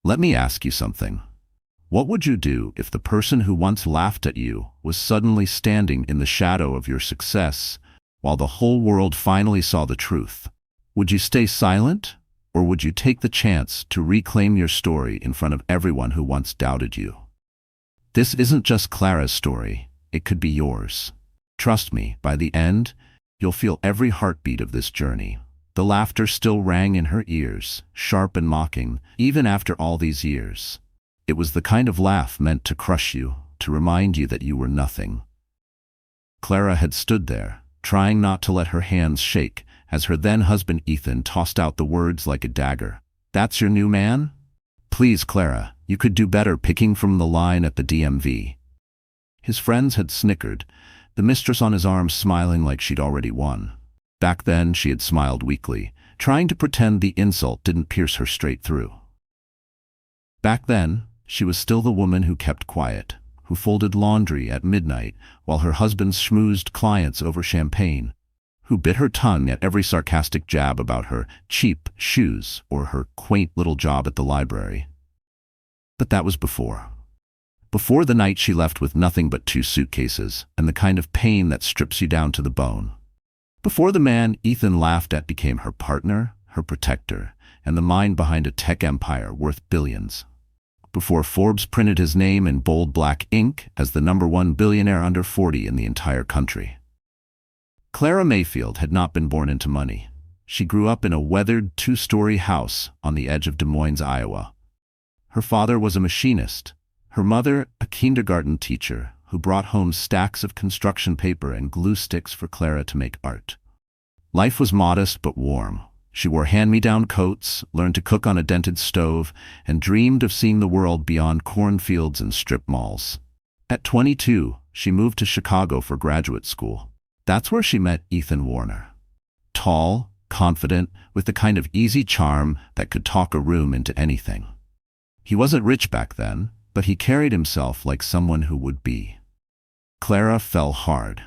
Let me ask you something. What would you do if the person who once laughed at you was suddenly standing in the shadow of your success while the whole world finally saw the truth? Would you stay silent, or would you take the chance to reclaim your story in front of everyone who once doubted you? This isn't just Clara's story, it could be yours. Trust me, by the end, you'll feel every heartbeat of this journey. The laughter still rang in her ears, sharp and mocking, even after all these years. It was the kind of laugh meant to crush you, to remind you that you were nothing. Clara had stood there, trying not to let her hands shake, as her then-husband Ethan tossed out the words like a dagger. "That's your new man? Please, Clara, you could do better picking from the line at the DMV." His friends had snickered, the mistress on his arm smiling like she'd already won. Back then, she had smiled weakly, trying to pretend the insult didn't pierce her straight through. Back then, she was still the woman who kept quiet, who folded laundry at midnight while her husband schmoozed clients over champagne, who bit her tongue at every sarcastic jab about her cheap shoes or her quaint little job at the library. But that was before. Before the night she left with nothing but 2 suitcases and the kind of pain that strips you down to the bone. Before the man Ethan laughed at became her partner, her protector, and the mind behind a tech empire worth billions. Before Forbes printed his name in bold black ink as the #1 billionaire under 40 in the entire country. Clara Mayfield had not been born into money. She grew up in a weathered 2-story house on the edge of Des Moines, Iowa. Her father was a machinist, her mother a kindergarten teacher who brought home stacks of construction paper and glue sticks for Clara to make art. Life was modest but warm. She wore hand-me-down coats, learned to cook on a dented stove, and dreamed of seeing the world beyond cornfields and strip malls. At 22, she moved to Chicago for graduate school. That's where she met Ethan Warner. Tall, confident, with the kind of easy charm that could talk a room into anything. He wasn't rich back then, but he carried himself like someone who would be. Clara fell hard.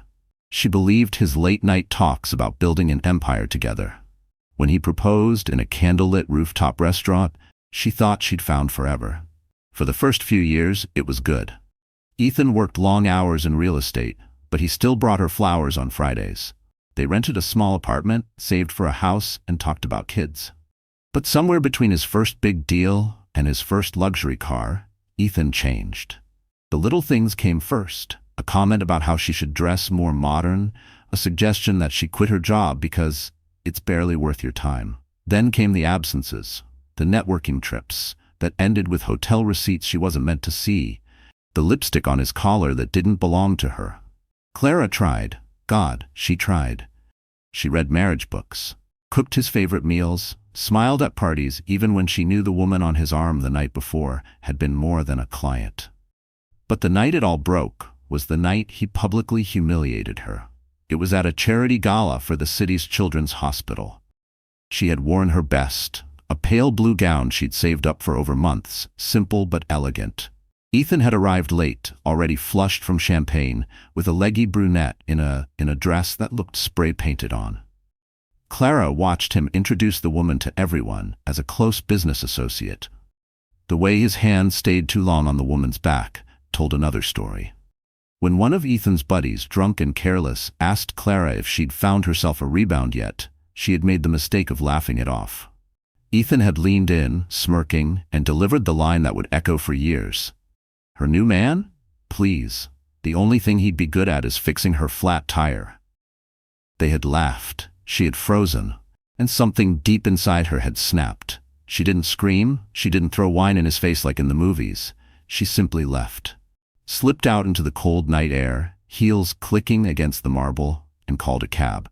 She believed his late-night talks about building an empire together. When he proposed in a candlelit rooftop restaurant, she thought she'd found forever. For the first few years, it was good. Ethan worked long hours in real estate, but he still brought her flowers on Fridays. They rented a small apartment, saved for a house, and talked about kids. But somewhere between his first big deal and his first luxury car, Ethan changed. The little things came first. A comment about how she should dress more modern, a suggestion that she quit her job because it's barely worth your time. Then came the absences, the networking trips that ended with hotel receipts she wasn't meant to see, the lipstick on his collar that didn't belong to her. Clara tried. God, she tried. She read marriage books, cooked his favorite meals, smiled at parties even when she knew the woman on his arm the night before had been more than a client. But the night it all broke was the night he publicly humiliated her. It was at a charity gala for the city's children's hospital. She had worn her best, a pale blue gown she'd saved up for over months, simple but elegant. Ethan had arrived late, already flushed from champagne, with a leggy brunette in a dress that looked spray-painted on. Clara watched him introduce the woman to everyone as a close business associate. The way his hand stayed too long on the woman's back told another story. When one of Ethan's buddies, drunk and careless, asked Clara if she'd found herself a rebound yet, she had made the mistake of laughing it off. Ethan had leaned in, smirking, and delivered the line that would echo for years. Her new man? Please. The only thing he'd be good at is fixing her flat tire. They had laughed. She had frozen, and something deep inside her had snapped. She didn't scream. She didn't throw wine in his face like in the movies. She simply left. Slipped out into the cold night air, heels clicking against the marble, and called a cab.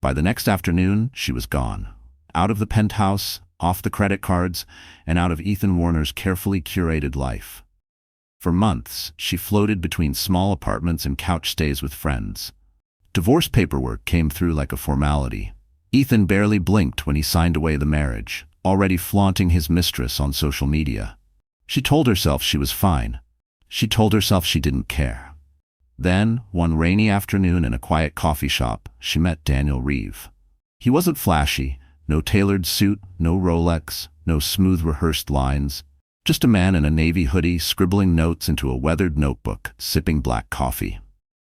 By the next afternoon, she was gone. Out of the penthouse, off the credit cards, and out of Ethan Warner's carefully curated life. For months, she floated between small apartments and couch stays with friends. Divorce paperwork came through like a formality. Ethan barely blinked when he signed away the marriage, already flaunting his mistress on social media. She told herself she was fine. She told herself she didn't care. Then, one rainy afternoon in a quiet coffee shop, she met Daniel Reeve. He wasn't flashy, no tailored suit, no Rolex, no smooth rehearsed lines, just a man in a navy hoodie scribbling notes into a weathered notebook, sipping black coffee.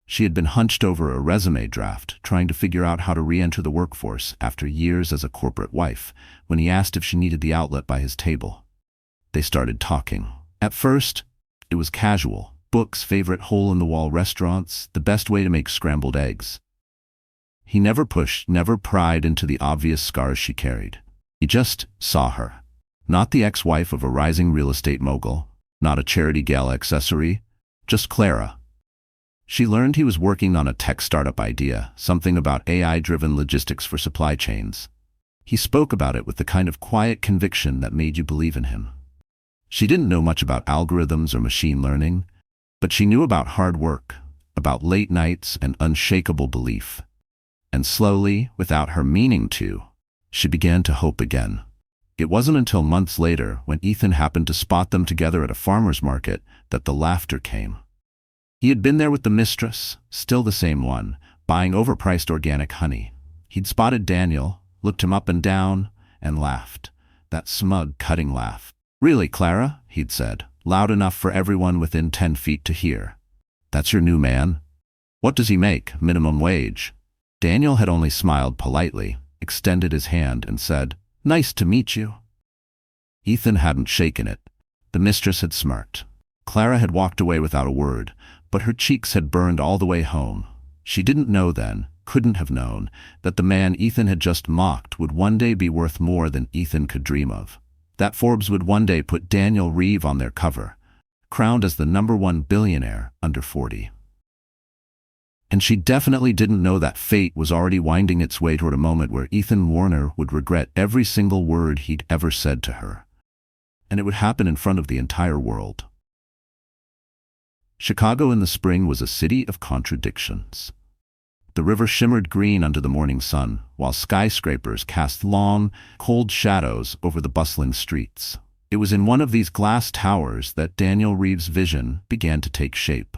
She had been hunched over a resume draft, trying to figure out how to re-enter the workforce after years as a corporate wife, when he asked if she needed the outlet by his table. They started talking. At first, it was casual. Books, favorite hole-in-the-wall restaurants, the best way to make scrambled eggs. He never pushed, never pried into the obvious scars she carried. He just saw her. Not the ex-wife of a rising real estate mogul, not a charity gala accessory, just Clara. She learned he was working on a tech startup idea, something about AI-driven logistics for supply chains. He spoke about it with the kind of quiet conviction that made you believe in him. She didn't know much about algorithms or machine learning, but she knew about hard work, about late nights and unshakable belief. And slowly, without her meaning to, she began to hope again. It wasn't until months later, when Ethan happened to spot them together at a farmer's market, that the laughter came. He had been there with the mistress, still the same one, buying overpriced organic honey. He'd spotted Daniel, looked him up and down, and laughed. That smug, cutting laugh. "Really, Clara?" he'd said, loud enough for everyone within 10 feet to hear. "That's your new man? What does he make, minimum wage?" Daniel had only smiled politely, extended his hand, and said, "Nice to meet you." Ethan hadn't shaken it. The mistress had smirked. Clara had walked away without a word, but her cheeks had burned all the way home. She didn't know then, couldn't have known, that the man Ethan had just mocked would one day be worth more than Ethan could dream of. That Forbes would one day put Daniel Reeve on their cover, crowned as the #1 billionaire under 40. And she definitely didn't know that fate was already winding its way toward a moment where Ethan Warner would regret every single word he'd ever said to her. And it would happen in front of the entire world. Chicago in the spring was a city of contradictions. The river shimmered green under the morning sun, while skyscrapers cast long, cold shadows over the bustling streets. It was in one of these glass towers that Daniel Reeve's vision began to take shape.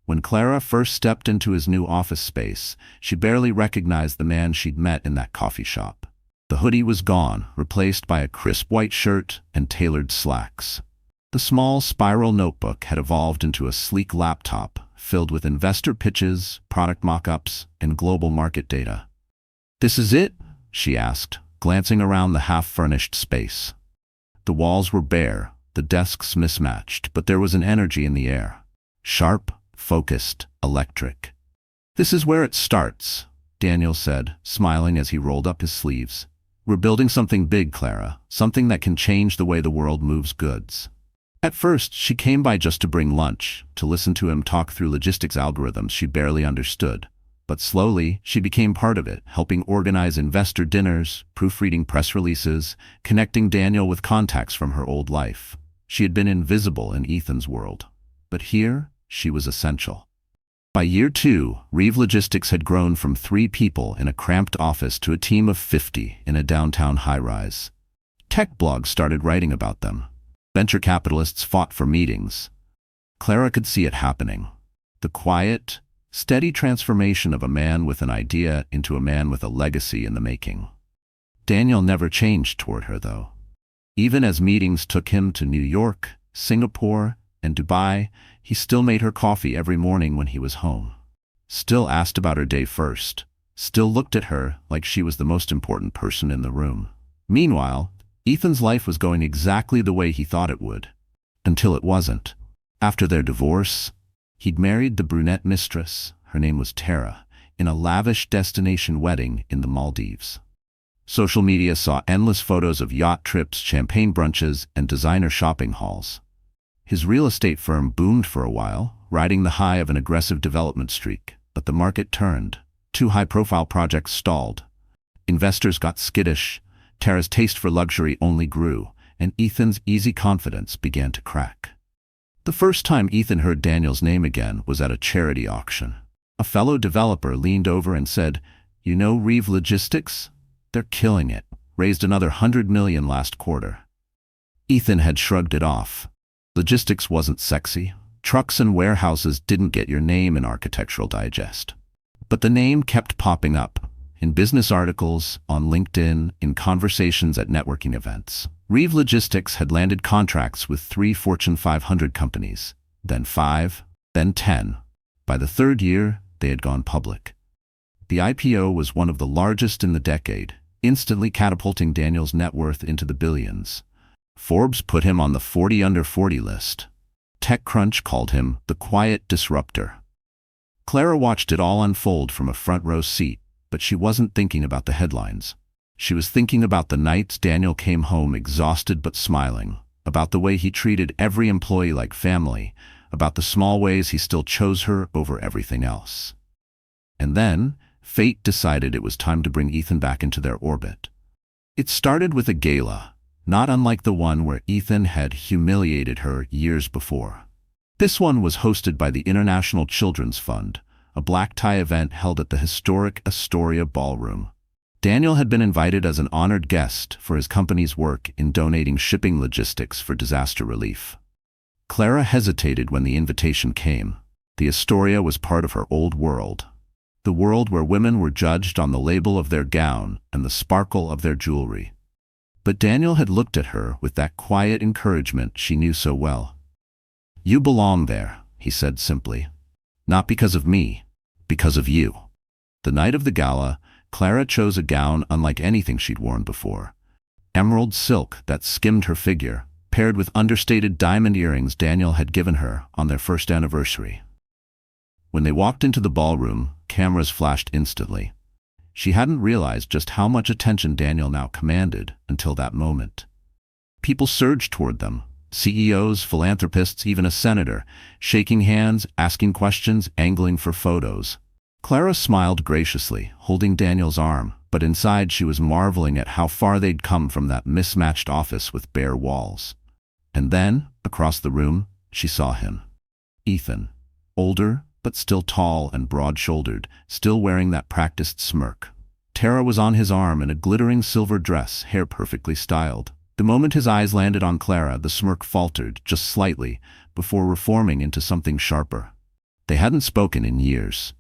When Clara first stepped into his new office space, she barely recognized the man she'd met in that coffee shop. The hoodie was gone, replaced by a crisp white shirt and tailored slacks. The small spiral notebook had evolved into a sleek laptop filled with investor pitches, product mock-ups, and global market data. "This is it?" she asked, glancing around the half-furnished space. The walls were bare, the desks mismatched, but there was an energy in the air. Sharp, focused, electric. "This is where it starts," Daniel said, smiling as he rolled up his sleeves. "We're building something big, Clara, something that can change the way the world moves goods." At first, she came by just to bring lunch, to listen to him talk through logistics algorithms she barely understood. But slowly, she became part of it, helping organize investor dinners, proofreading press releases, connecting Daniel with contacts from her old life. She had been invisible in Ethan's world. But here, she was essential. By year 2, Reeve Logistics had grown from 3 people in a cramped office to a team of 50 in a downtown high-rise. Tech blogs started writing about them. Venture capitalists fought for meetings. Clara could see it happening. The quiet, steady transformation of a man with an idea into a man with a legacy in the making. Daniel never changed toward her, though. Even as meetings took him to New York, Singapore, and Dubai, he still made her coffee every morning when he was home. Still asked about her day first. Still looked at her like she was the most important person in the room. Meanwhile, Ethan's life was going exactly the way he thought it would. Until it wasn't. After their divorce, he'd married the brunette mistress, her name was Tara, in a lavish destination wedding in the Maldives. Social media saw endless photos of yacht trips, champagne brunches, and designer shopping hauls. His real estate firm boomed for a while, riding the high of an aggressive development streak, but the market turned. 2 high-profile projects stalled. Investors got skittish. Tara's taste for luxury only grew, and Ethan's easy confidence began to crack. The first time Ethan heard Daniel's name again was at a charity auction. A fellow developer leaned over and said, "You know Reeve Logistics? They're killing it. Raised another $100 million last quarter." Ethan had shrugged it off. Logistics wasn't sexy. Trucks and warehouses didn't get your name in Architectural Digest. But the name kept popping up. In business articles, on LinkedIn, in conversations at networking events. Reeve Logistics had landed contracts with 3 Fortune 500 companies, then 5, then 10. By the third year, they had gone public. The IPO was one of the largest in the decade, instantly catapulting Daniel's net worth into the billions. Forbes put him on the 40 under 40 list. TechCrunch called him the quiet disruptor. Clara watched it all unfold from a front row seat, but she wasn't thinking about the headlines. She was thinking about the nights Daniel came home exhausted but smiling, about the way he treated every employee like family, about the small ways he still chose her over everything else. And then, fate decided it was time to bring Ethan back into their orbit. It started with a gala, not unlike the one where Ethan had humiliated her years before. This one was hosted by the International Children's Fund, a black-tie event held at the historic Astoria Ballroom. Daniel had been invited as an honored guest for his company's work in donating shipping logistics for disaster relief. Clara hesitated when the invitation came. The Astoria was part of her old world, the world where women were judged on the label of their gown and the sparkle of their jewelry. But Daniel had looked at her with that quiet encouragement she knew so well. "You belong there," he said simply. "Not because of me, because of you." The night of the gala, Clara chose a gown unlike anything she'd worn before. Emerald silk that skimmed her figure, paired with understated diamond earrings Daniel had given her on their first anniversary. When they walked into the ballroom, cameras flashed instantly. She hadn't realized just how much attention Daniel now commanded until that moment. People surged toward them, CEOs, philanthropists, even a senator, shaking hands, asking questions, angling for photos. Clara smiled graciously, holding Daniel's arm, but inside she was marveling at how far they'd come from that mismatched office with bare walls. And then, across the room, she saw him. Ethan. Older, but still tall and broad-shouldered, still wearing that practiced smirk. Tara was on his arm in a glittering silver dress, hair perfectly styled. The moment his eyes landed on Clara, the smirk faltered, just slightly, before reforming into something sharper. They hadn't spoken in years.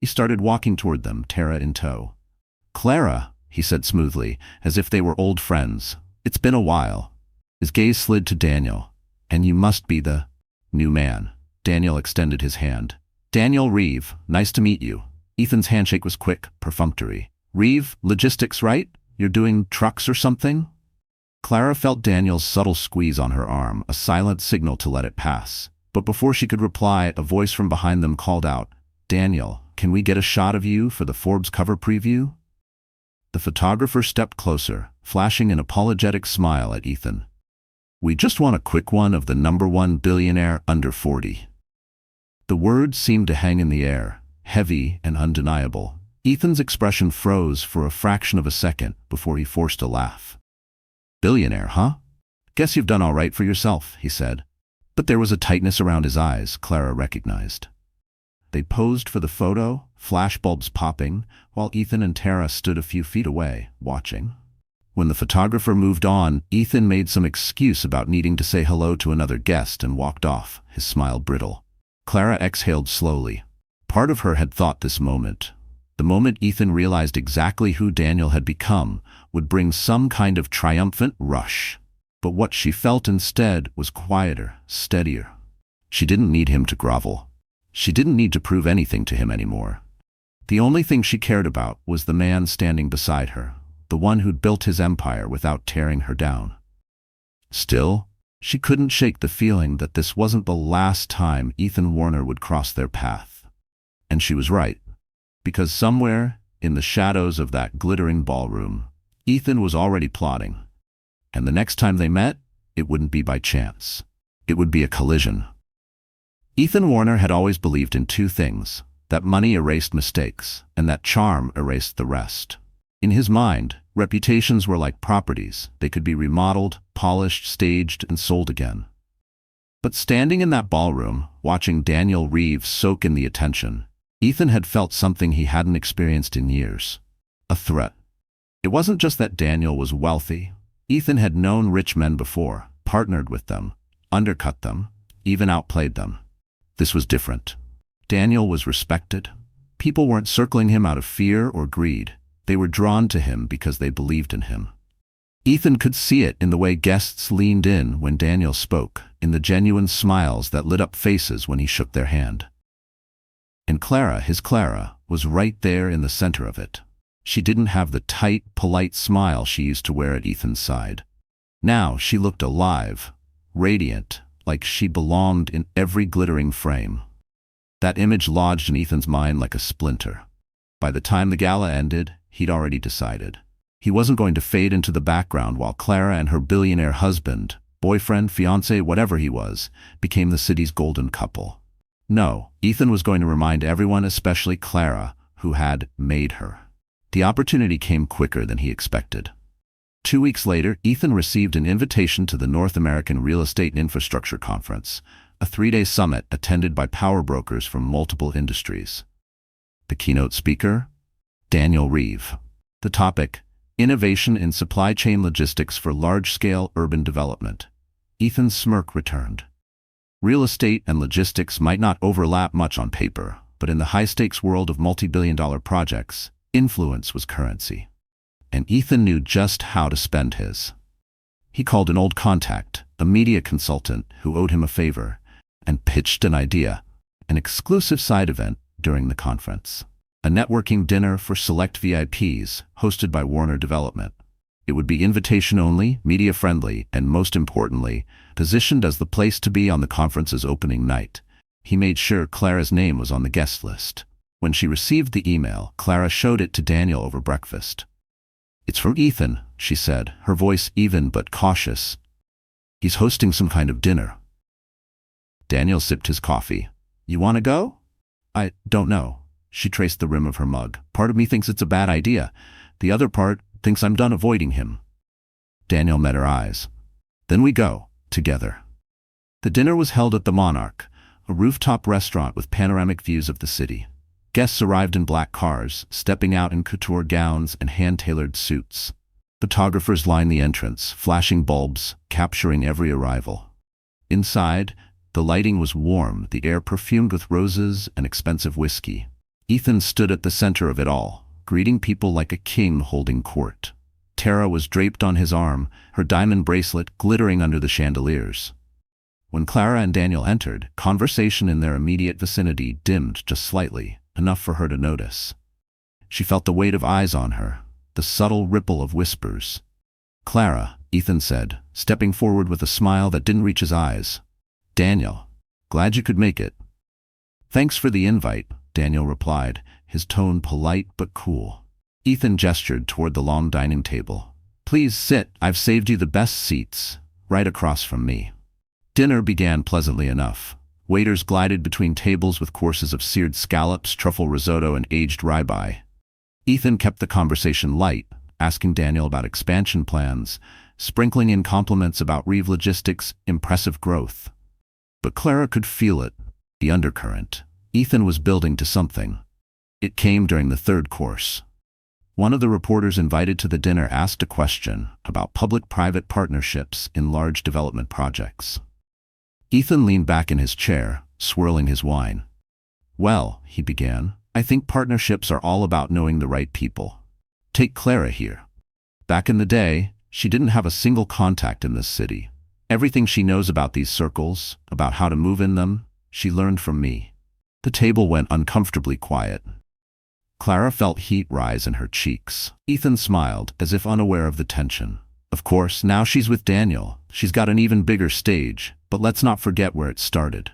He started walking toward them, Tara in tow. "Clara," he said smoothly, as if they were old friends. "It's been a while." His gaze slid to Daniel. "And you must be the new man." Daniel extended his hand. "Daniel Reeve, nice to meet you." Ethan's handshake was quick, perfunctory. "Reeve, logistics, right? You're doing trucks or something?" Clara felt Daniel's subtle squeeze on her arm, a silent signal to let it pass. But before she could reply, a voice from behind them called out, "Daniel, can we get a shot of you for the Forbes cover preview?" The photographer stepped closer, flashing an apologetic smile at Ethan. "We just want a quick one of the #1 billionaire under 40. The words seemed to hang in the air, heavy and undeniable. Ethan's expression froze for a fraction of a second before he forced a laugh. "Billionaire, huh? Guess you've done all right for yourself," he said. But there was a tightness around his eyes Clara recognized. They posed for the photo, flashbulbs popping, while Ethan and Tara stood a few feet away, watching. When the photographer moved on, Ethan made some excuse about needing to say hello to another guest and walked off, his smile brittle. Clara exhaled slowly. Part of her had thought this moment, the moment Ethan realized exactly who Daniel had become, would bring some kind of triumphant rush. But what she felt instead was quieter, steadier. She didn't need him to grovel. She didn't need to prove anything to him anymore. The only thing she cared about was the man standing beside her, the one who'd built his empire without tearing her down. Still, she couldn't shake the feeling that this wasn't the last time Ethan Warner would cross their path. And she was right, because somewhere, in the shadows of that glittering ballroom, Ethan was already plotting. And the next time they met, it wouldn't be by chance. It would be a collision. Ethan Warner had always believed in two things, that money erased mistakes, and that charm erased the rest. In his mind, reputations were like properties. They could be remodeled, polished, staged, and sold again. But standing in that ballroom, watching Daniel Reeve soak in the attention, Ethan had felt something he hadn't experienced in years. A threat. It wasn't just that Daniel was wealthy. Ethan had known rich men before, partnered with them, undercut them, even outplayed them. This was different. Daniel was respected. People weren't circling him out of fear or greed. They were drawn to him because they believed in him. Ethan could see it in the way guests leaned in when Daniel spoke, in the genuine smiles that lit up faces when he shook their hand. And Clara, his Clara, was right there in the center of it. She didn't have the tight, polite smile she used to wear at Ethan's side. Now she looked alive, radiant, like she belonged in every glittering frame. That image lodged in Ethan's mind like a splinter. By the time the gala ended, he'd already decided. He wasn't going to fade into the background while Clara and her billionaire husband, boyfriend, fiancé, whatever he was, became the city's golden couple. No, Ethan was going to remind everyone, especially Clara, who had made her. The opportunity came quicker than he expected. 2 weeks later, Ethan received an invitation to the North American Real Estate and Infrastructure Conference, a 3-day summit attended by power brokers from multiple industries. The keynote speaker? Daniel Reeve. The topic: Innovation in Supply Chain Logistics for Large-Scale Urban Development. Ethan's smirk returned. Real estate and logistics might not overlap much on paper, but in the high-stakes world of multi-billion-dollar projects, influence was currency. And Ethan knew just how to spend his. He called an old contact, a media consultant who owed him a favor, and pitched an idea, an exclusive side event during the conference. A networking dinner for select VIPs hosted by Warner Development. It would be invitation-only, media-friendly, and most importantly, positioned as the place to be on the conference's opening night. He made sure Clara's name was on the guest list. When she received the email, Clara showed it to Daniel over breakfast. "It's from Ethan," she said, her voice even but cautious. "He's hosting some kind of dinner." Daniel sipped his coffee. "You want to go?" "I don't know." She traced the rim of her mug. "Part of me thinks it's a bad idea. The other part thinks I'm done avoiding him." Daniel met her eyes. "Then we go, together." The dinner was held at the Monarch, a rooftop restaurant with panoramic views of the city. Guests arrived in black cars, stepping out in couture gowns and hand-tailored suits. Photographers lined the entrance, flashing bulbs, capturing every arrival. Inside, the lighting was warm, the air perfumed with roses and expensive whiskey. Ethan stood at the center of it all, greeting people like a king holding court. Tara was draped on his arm, her diamond bracelet glittering under the chandeliers. When Clara and Daniel entered, conversation in their immediate vicinity dimmed just slightly, enough for her to notice. She felt the weight of eyes on her, the subtle ripple of whispers. "Clara," Ethan said, stepping forward with a smile that didn't reach his eyes. "Daniel, glad you could make it." "Thanks for the invite," Daniel replied, his tone polite but cool. Ethan gestured toward the long dining table. "Please sit, I've saved you the best seats, right across from me." Dinner began pleasantly enough. Waiters glided between tables with courses of seared scallops, truffle risotto, and aged ribeye. Ethan kept the conversation light, asking Daniel about expansion plans, sprinkling in compliments about Reeve Logistics' impressive growth. But Clara could feel it, the undercurrent. Ethan was building to something. It came during the third course. One of the reporters invited to the dinner asked a question about public-private partnerships in large development projects. Ethan leaned back in his chair, swirling his wine. "Well," he began, "I think partnerships are all about knowing the right people. Take Clara here. Back in the day, she didn't have a single contact in this city. Everything she knows about these circles, about how to move in them, she learned from me." The table went uncomfortably quiet. Clara felt heat rise in her cheeks. Ethan smiled, as if unaware of the tension. Of course, now she's with Daniel. She's got an even bigger stage, but let's not forget where it started.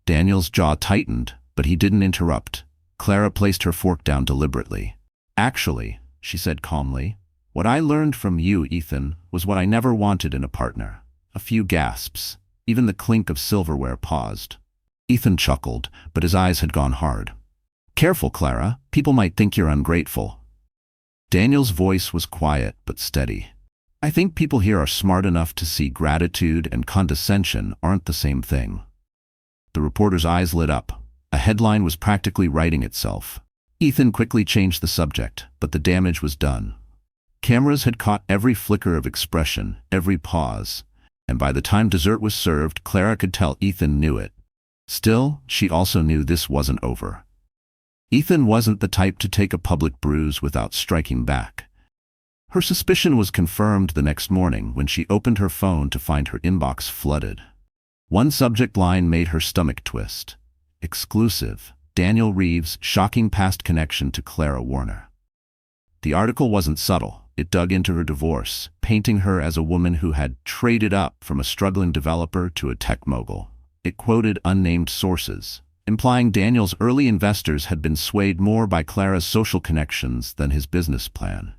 Daniel's jaw tightened, but he didn't interrupt. Clara placed her fork down deliberately. "Actually," she said calmly, "what I learned from you, Ethan, was what I never wanted in a partner." A few gasps. Even the clink of silverware paused. Ethan chuckled, but his eyes had gone hard. "Careful, Clara. People might think you're ungrateful." Daniel's voice was quiet but steady. "I think people here are smart enough to see gratitude and condescension aren't the same thing." The reporter's eyes lit up. A headline was practically writing itself. Ethan quickly changed the subject, but the damage was done. Cameras had caught every flicker of expression, every pause, and by the time dessert was served, Clara could tell Ethan knew it. Still, she also knew this wasn't over. Ethan wasn't the type to take a public bruise without striking back. Her suspicion was confirmed the next morning when she opened her phone to find her inbox flooded. One subject line made her stomach twist. Exclusive: Daniel Reeves' shocking past connection to Clara Warner. The article wasn't subtle. It dug into her divorce, painting her as a woman who had traded up from a struggling developer to a tech mogul. It quoted unnamed sources, implying Daniel's early investors had been swayed more by Clara's social connections than his business plan.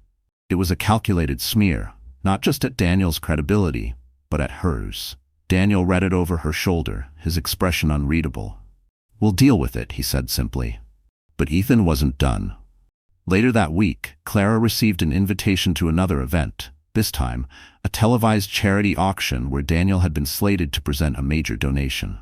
It was a calculated smear, not just at Daniel's credibility, but at hers. Daniel read it over her shoulder, his expression unreadable. "We'll deal with it," he said simply. But Ethan wasn't done. Later that week, Clara received an invitation to another event, this time a televised charity auction where Daniel had been slated to present a major donation.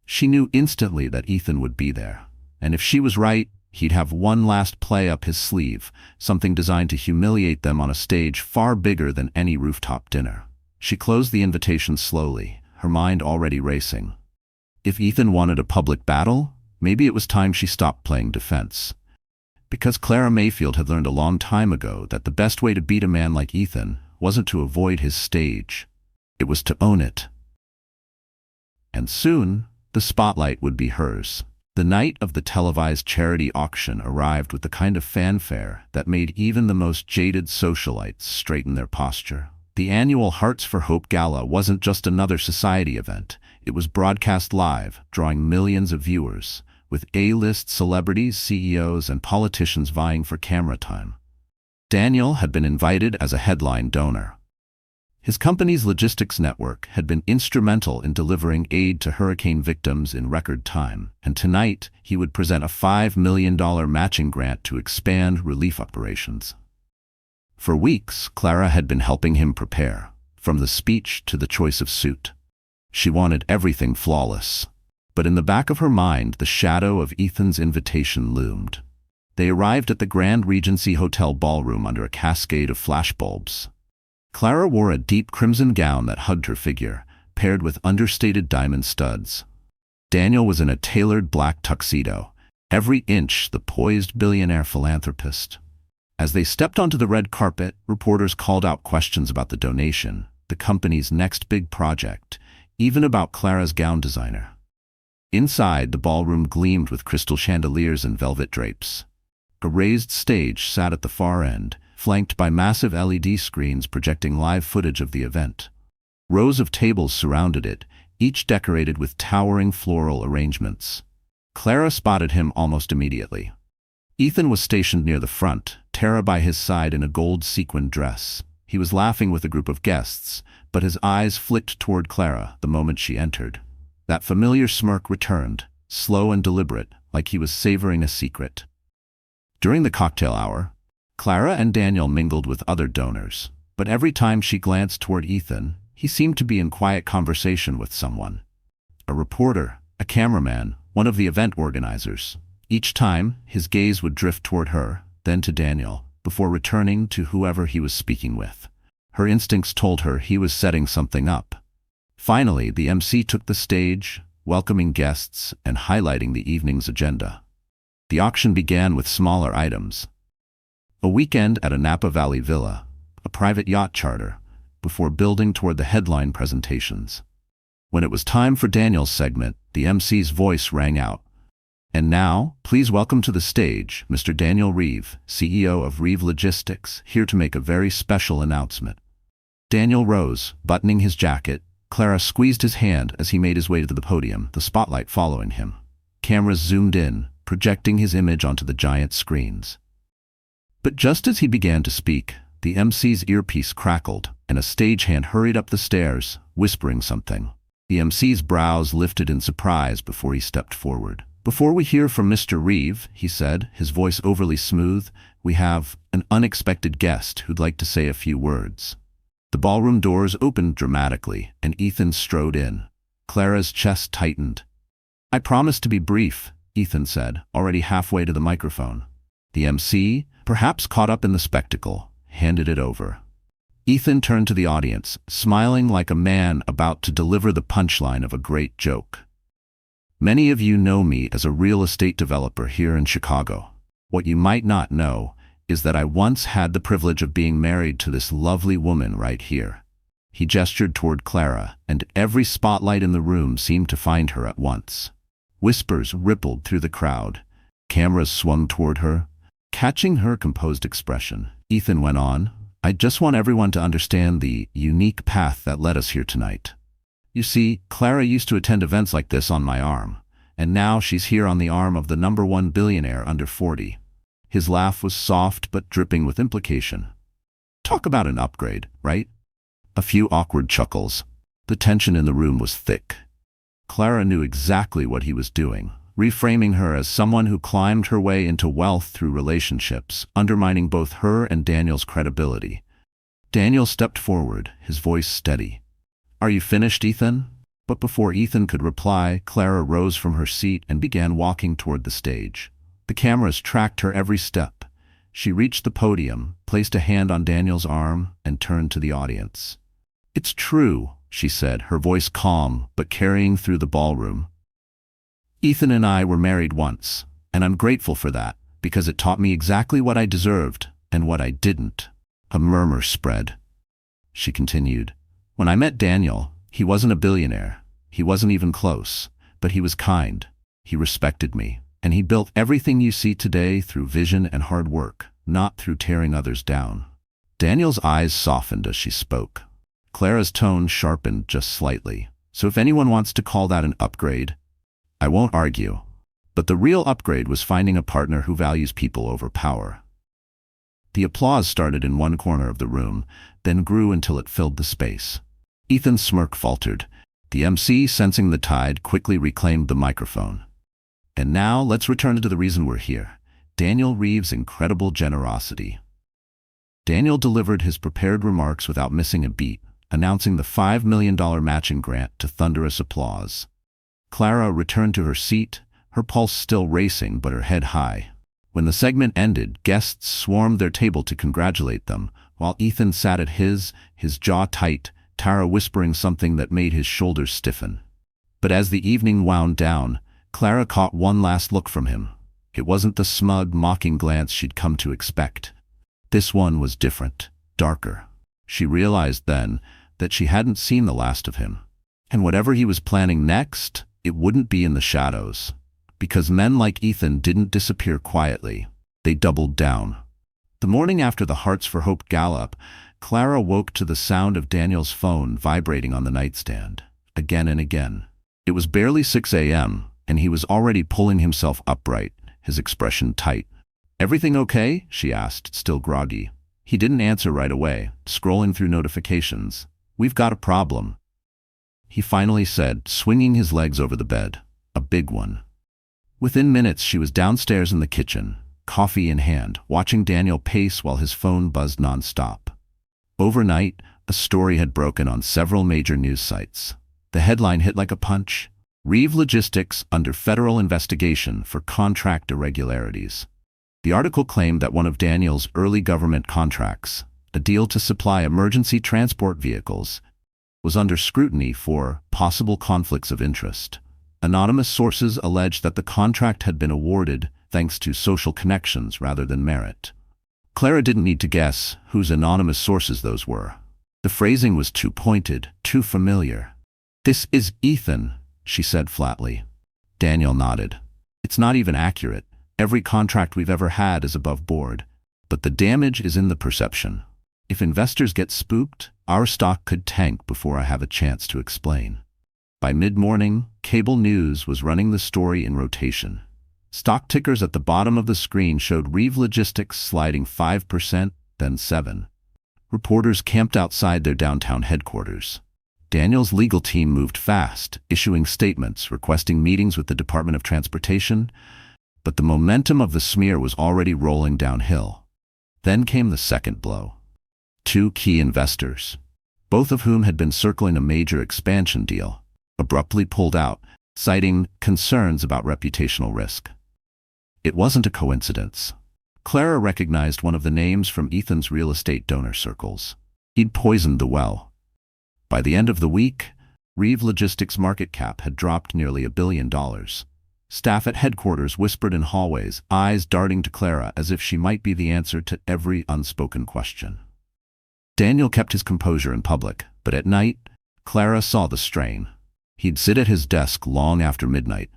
She knew instantly that Ethan would be there, and if she was right, he'd have one last play up his sleeve, something designed to humiliate them on a stage far bigger than any rooftop dinner. She closed the invitation slowly, her mind already racing. If Ethan wanted a public battle, maybe it was time she stopped playing defense. Because Clara Mayfield had learned a long time ago that the best way to beat a man like Ethan wasn't to avoid his stage. It was to own it. And soon, the spotlight would be hers. The night of the televised charity auction arrived with the kind of fanfare that made even the most jaded socialites straighten their posture. The annual Hearts for Hope Gala wasn't just another society event. It was broadcast live, drawing millions of viewers, with A-list celebrities, CEOs, and politicians vying for camera time. Daniel had been invited as a headline donor. His company's logistics network had been instrumental in delivering aid to hurricane victims in record time, and tonight he would present a $5 million matching grant to expand relief operations. For weeks, Clara had been helping him prepare, from the speech to the choice of suit. She wanted everything flawless. But in the back of her mind, the shadow of Ethan's invitation loomed. They arrived at the Grand Regency Hotel ballroom under a cascade of flashbulbs. Clara wore a deep crimson gown that hugged her figure, paired with understated diamond studs. Daniel was in a tailored black tuxedo, every inch the poised billionaire philanthropist. As they stepped onto the red carpet, reporters called out questions about the donation, the company's next big project, even about Clara's gown designer. Inside, the ballroom gleamed with crystal chandeliers and velvet drapes. A raised stage sat at the far end, flanked by massive LED screens projecting live footage of the event. Rows of tables surrounded it, each decorated with towering floral arrangements. Clara spotted him almost immediately. Ethan was stationed near the front, Tara by his side in a gold sequined dress. He was laughing with a group of guests, but his eyes flicked toward Clara the moment she entered. That familiar smirk returned, slow and deliberate, like he was savoring a secret. During the cocktail hour, Clara and Daniel mingled with other donors, but every time she glanced toward Ethan, he seemed to be in quiet conversation with someone. A reporter, a cameraman, one of the event organizers. Each time, his gaze would drift toward her, then to Daniel, before returning to whoever he was speaking with. Her instincts told her he was setting something up. Finally, the MC took the stage, welcoming guests and highlighting the evening's agenda. The auction began with smaller items. A weekend at a Napa Valley villa, a private yacht charter, before building toward the headline presentations. When it was time for Daniel's segment, the MC's voice rang out. "And now, please welcome to the stage, Mr. Daniel Reeve, CEO of Reeve Logistics, here to make a very special announcement." Daniel rose, buttoning his jacket. Clara squeezed his hand as he made his way to the podium, the spotlight following him. Cameras zoomed in, projecting his image onto the giant screens. But just as he began to speak, the MC's earpiece crackled, and a stagehand hurried up the stairs, whispering something. The MC's brows lifted in surprise before he stepped forward. "Before we hear from Mr. Reeve," he said, his voice overly smooth, "we have an unexpected guest who'd like to say a few words." The ballroom doors opened dramatically, and Ethan strode in. Clara's chest tightened. "I promise to be brief," Ethan said, already halfway to the microphone. The MC, perhaps caught up in the spectacle, handed it over. Ethan turned to the audience, smiling like a man about to deliver the punchline of a great joke. "Many of you know me as a real estate developer here in Chicago. What you might not know is that I once had the privilege of being married to this lovely woman right here." He gestured toward Clara, and every spotlight in the room seemed to find her at once. Whispers rippled through the crowd. Cameras swung toward her, catching her composed expression. Ethan went on, "I just want everyone to understand the unique path that led us here tonight. You see, Clara used to attend events like this on my arm, and now she's here on the arm of the #1 billionaire under 40. His laugh was soft but dripping with implication. "Talk about an upgrade, right?" A few awkward chuckles. The tension in the room was thick. Clara knew exactly what he was doing, reframing her as someone who climbed her way into wealth through relationships, undermining both her and Daniel's credibility. Daniel stepped forward, his voice steady. "Are you finished, Ethan?" But before Ethan could reply, Clara rose from her seat and began walking toward the stage. The cameras tracked her every step. She reached the podium, placed a hand on Daniel's arm, and turned to the audience. "It's true," she said, her voice calm but carrying through the ballroom. "Ethan and I were married once, and I'm grateful for that, because it taught me exactly what I deserved and what I didn't." A murmur spread. She continued, "When I met Daniel, he wasn't a billionaire. He wasn't even close, but he was kind. He respected me, and he built everything you see today through vision and hard work, not through tearing others down." Daniel's eyes softened as she spoke. Clara's tone sharpened just slightly. "So if anyone wants to call that an upgrade, I won't argue. But the real upgrade was finding a partner who values people over power." The applause started in one corner of the room, then grew until it filled the space. Ethan's smirk faltered. The MC, sensing the tide, quickly reclaimed the microphone. "And now let's return to the reason we're here. Daniel Reeves' incredible generosity." Daniel delivered his prepared remarks without missing a beat, announcing the $5 million matching grant to thunderous applause. Clara returned to her seat, her pulse still racing but her head high. When the segment ended, guests swarmed their table to congratulate them, while Ethan sat at his jaw tight, Tara whispering something that made his shoulders stiffen. But as the evening wound down, Clara caught one last look from him. It wasn't the smug, mocking glance she'd come to expect. This one was different, darker. She realized then that she hadn't seen the last of him. And whatever he was planning next, it wouldn't be in the shadows. Because men like Ethan didn't disappear quietly. They doubled down. The morning after the Hearts for Hope gala, Clara woke to the sound of Daniel's phone vibrating on the nightstand, again and again. It was barely 6 a.m., and he was already pulling himself upright, his expression tight. "Everything okay?" she asked, still groggy. He didn't answer right away, scrolling through notifications. "We've got a problem," he finally said, swinging his legs over the bed. A big one. Within minutes, she was downstairs in the kitchen, coffee in hand, watching Daniel pace while his phone buzzed nonstop. Overnight, a story had broken on several major news sites. The headline hit like a punch: "Reeve Logistics under federal investigation for contract irregularities." The article claimed that one of Daniel's early government contracts, a deal to supply emergency transport vehicles, was under scrutiny for possible conflicts of interest. Anonymous sources alleged that the contract had been awarded thanks to social connections rather than merit. Clara didn't need to guess whose anonymous sources those were. The phrasing was too pointed, too familiar. "This is Ethan," she said flatly. Daniel nodded. "It's not even accurate. Every contract we've ever had is above board. But the damage is in the perception. If investors get spooked, our stock could tank before I have a chance to explain." By mid-morning, cable news was running the story in rotation. Stock tickers at the bottom of the screen showed Reeve Logistics sliding 5%, then 7%. Reporters camped outside their downtown headquarters. Daniel's legal team moved fast, issuing statements, requesting meetings with the Department of Transportation, but the momentum of the smear was already rolling downhill. Then came the second blow. Two key investors, both of whom had been circling a major expansion deal, abruptly pulled out, citing concerns about reputational risk. It wasn't a coincidence. Clara recognized one of the names from Ethan's real estate donor circles. He'd poisoned the well. By the end of the week, Reeve Logistics' market cap had dropped nearly $1 billion. Staff at headquarters whispered in hallways, eyes darting to Clara as if she might be the answer to every unspoken question. Daniel kept his composure in public, but at night, Clara saw the strain. He'd sit at his desk long after midnight,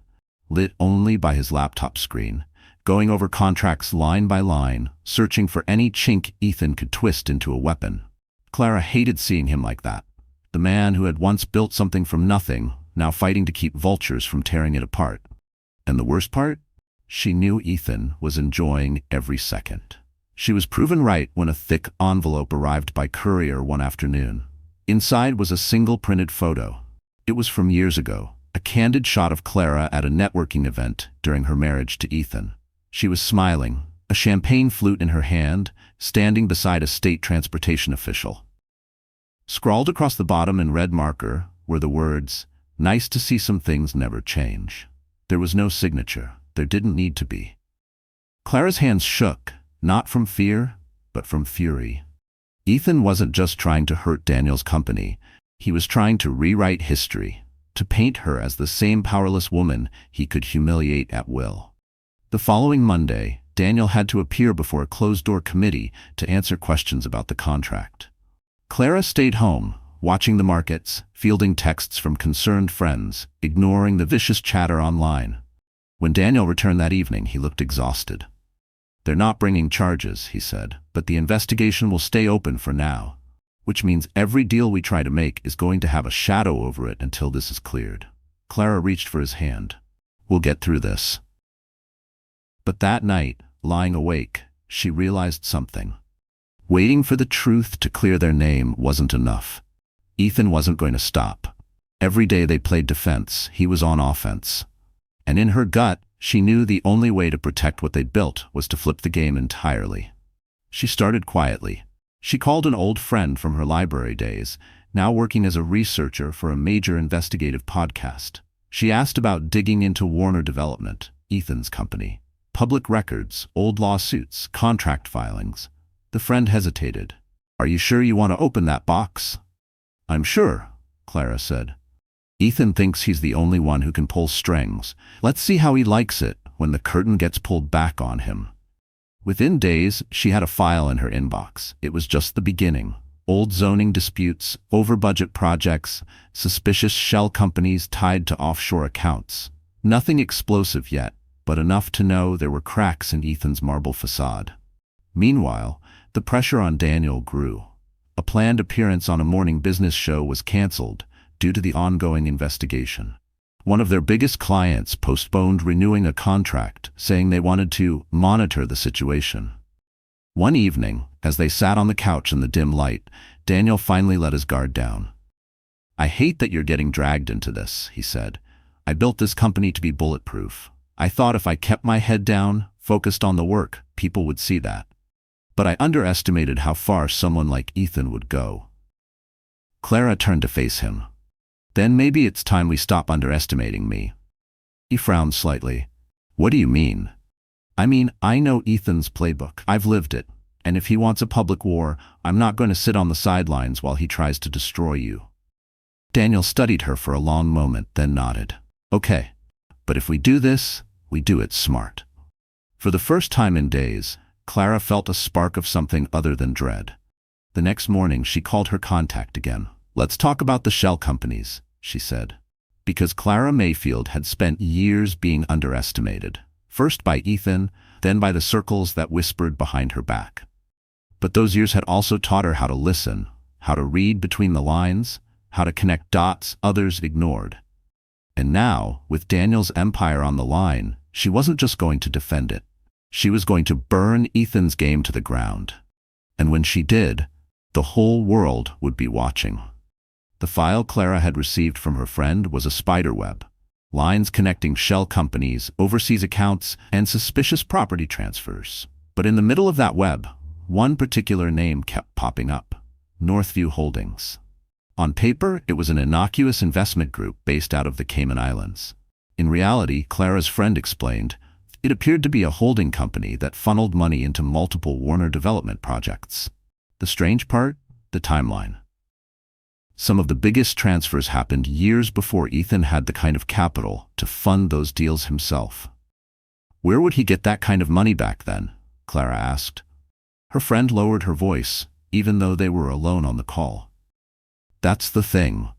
lit only by his laptop screen, going over contracts line by line, searching for any chink Ethan could twist into a weapon. Clara hated seeing him like that. The man who had once built something from nothing, now fighting to keep vultures from tearing it apart. And the worst part? She knew Ethan was enjoying every second. She was proven right when a thick envelope arrived by courier one afternoon. Inside was a single printed photo. It was from years ago, a candid shot of Clara at a networking event during her marriage to Ethan. She was smiling, a champagne flute in her hand, standing beside a state transportation official. Scrawled across the bottom in red marker were the words, "Nice to see some things never change." There was no signature. There didn't need to be. Clara's hands shook, not from fear, but from fury. Ethan wasn't just trying to hurt Daniel's company. He was trying to rewrite history, to paint her as the same powerless woman he could humiliate at will. The following Monday, Daniel had to appear before a closed-door committee to answer questions about the contract. Clara stayed home, watching the markets, fielding texts from concerned friends, ignoring the vicious chatter online. When Daniel returned that evening, he looked exhausted. "They're not bringing charges," he said, "but the investigation will stay open for now, which means every deal we try to make is going to have a shadow over it until this is cleared." Clara reached for his hand. "We'll get through this." But that night, lying awake, she realized something. Waiting for the truth to clear their name wasn't enough. Ethan wasn't going to stop. Every day they played defense, he was on offense. And in her gut, she knew the only way to protect what they'd built was to flip the game entirely. She started quietly. She called an old friend from her library days, now working as a researcher for a major investigative podcast. She asked about digging into Warner Development, Ethan's company. Public records, old lawsuits, contract filings. The friend hesitated. "Are you sure you want to open that box?" "I'm sure," Clara said. "Ethan thinks he's the only one who can pull strings. Let's see how he likes it when the curtain gets pulled back on him." Within days, she had a file in her inbox. It was just the beginning. Old zoning disputes, over-budget projects, suspicious shell companies tied to offshore accounts. Nothing explosive yet, but enough to know there were cracks in Ethan's marble facade. Meanwhile, the pressure on Daniel grew. A planned appearance on a morning business show was canceled due to the ongoing investigation. One of their biggest clients postponed renewing a contract, saying they wanted to monitor the situation. One evening, as they sat on the couch in the dim light, Daniel finally let his guard down. "I hate that you're getting dragged into this," he said. "I built this company to be bulletproof. I thought if I kept my head down, focused on the work, people would see that. But I underestimated how far someone like Ethan would go." Clara turned to face him. "Then maybe it's time we stop underestimating me." He frowned slightly. "What do you mean?" "I mean, I know Ethan's playbook. I've lived it. And if he wants a public war, I'm not going to sit on the sidelines while he tries to destroy you." Daniel studied her for a long moment, then nodded. "Okay. But if we do this, we do it smart." For the first time in days, Clara felt a spark of something other than dread. The next morning, she called her contact again. "Let's talk about the shell companies," she said. Because Clara Mayfield had spent years being underestimated, first by Ethan, then by the circles that whispered behind her back. But those years had also taught her how to listen, how to read between the lines, how to connect dots others ignored. And now, with Daniel's empire on the line, she wasn't just going to defend it. She was going to burn Ethan's game to the ground. And when she did, the whole world would be watching. The file Clara had received from her friend was a spiderweb. Lines connecting shell companies, overseas accounts, and suspicious property transfers. But in the middle of that web, one particular name kept popping up: Northview Holdings. On paper, it was an innocuous investment group based out of the Cayman Islands. In reality, Clara's friend explained, it appeared to be a holding company that funneled money into multiple Warner Development projects. The strange part? The timeline. Some of the biggest transfers happened years before Ethan had the kind of capital to fund those deals himself. Where would he get that kind of money back then? Clara asked. Her friend lowered her voice, even though they were alone on the call. That's the thing.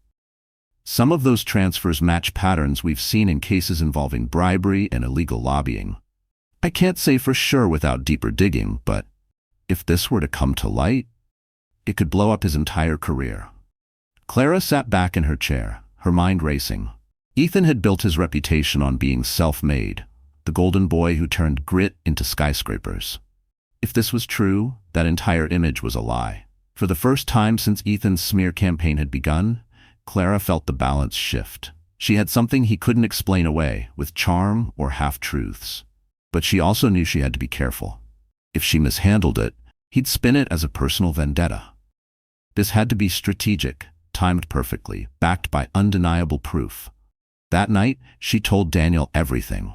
Some of those transfers match patterns we've seen in cases involving bribery and illegal lobbying. I can't say for sure without deeper digging, but if this were to come to light, it could blow up his entire career. Clara sat back in her chair, her mind racing. Ethan had built his reputation on being self-made, the golden boy who turned grit into skyscrapers. If this was true, that entire image was a lie. For the first time since Ethan's smear campaign had begun, Clara felt the balance shift. She had something he couldn't explain away with charm or half-truths. But she also knew she had to be careful. If she mishandled it, he'd spin it as a personal vendetta. This had to be strategic, timed perfectly, backed by undeniable proof. That night, she told Daniel everything.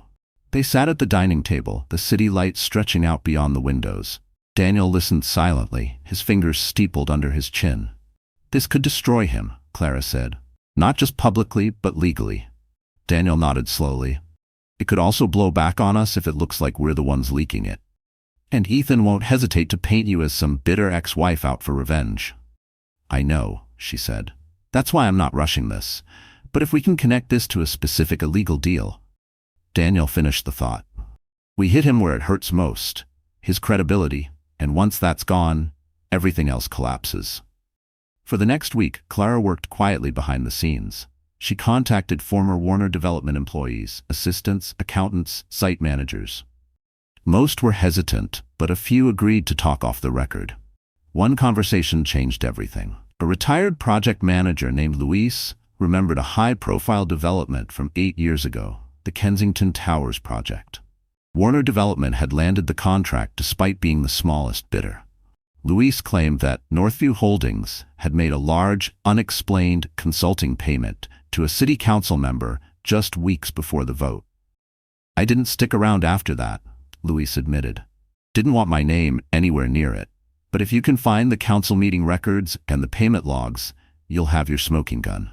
They sat at the dining table, the city lights stretching out beyond the windows. Daniel listened silently, his fingers steepled under his chin. This could destroy him, Clara said. Not just publicly, but legally. Daniel nodded slowly. It could also blow back on us if it looks like we're the ones leaking it. And Ethan won't hesitate to paint you as some bitter ex-wife out for revenge. I know, she said. That's why I'm not rushing this. But if we can connect this to a specific illegal deal. Daniel finished the thought. We hit him where it hurts most, his credibility, and once that's gone, everything else collapses. For the next week, Clara worked quietly behind the scenes. She contacted former Warner Development employees, assistants, accountants, site managers. Most were hesitant, but a few agreed to talk off the record. One conversation changed everything. A retired project manager named Luis remembered a high-profile development from 8 years ago, the Kensington Towers project. Warner Development had landed the contract despite being the smallest bidder. Luis claimed that Northview Holdings had made a large, unexplained consulting payment to a city council member just weeks before the vote. I didn't stick around after that, Luis admitted. Didn't want my name anywhere near it. But if you can find the council meeting records and the payment logs, you'll have your smoking gun.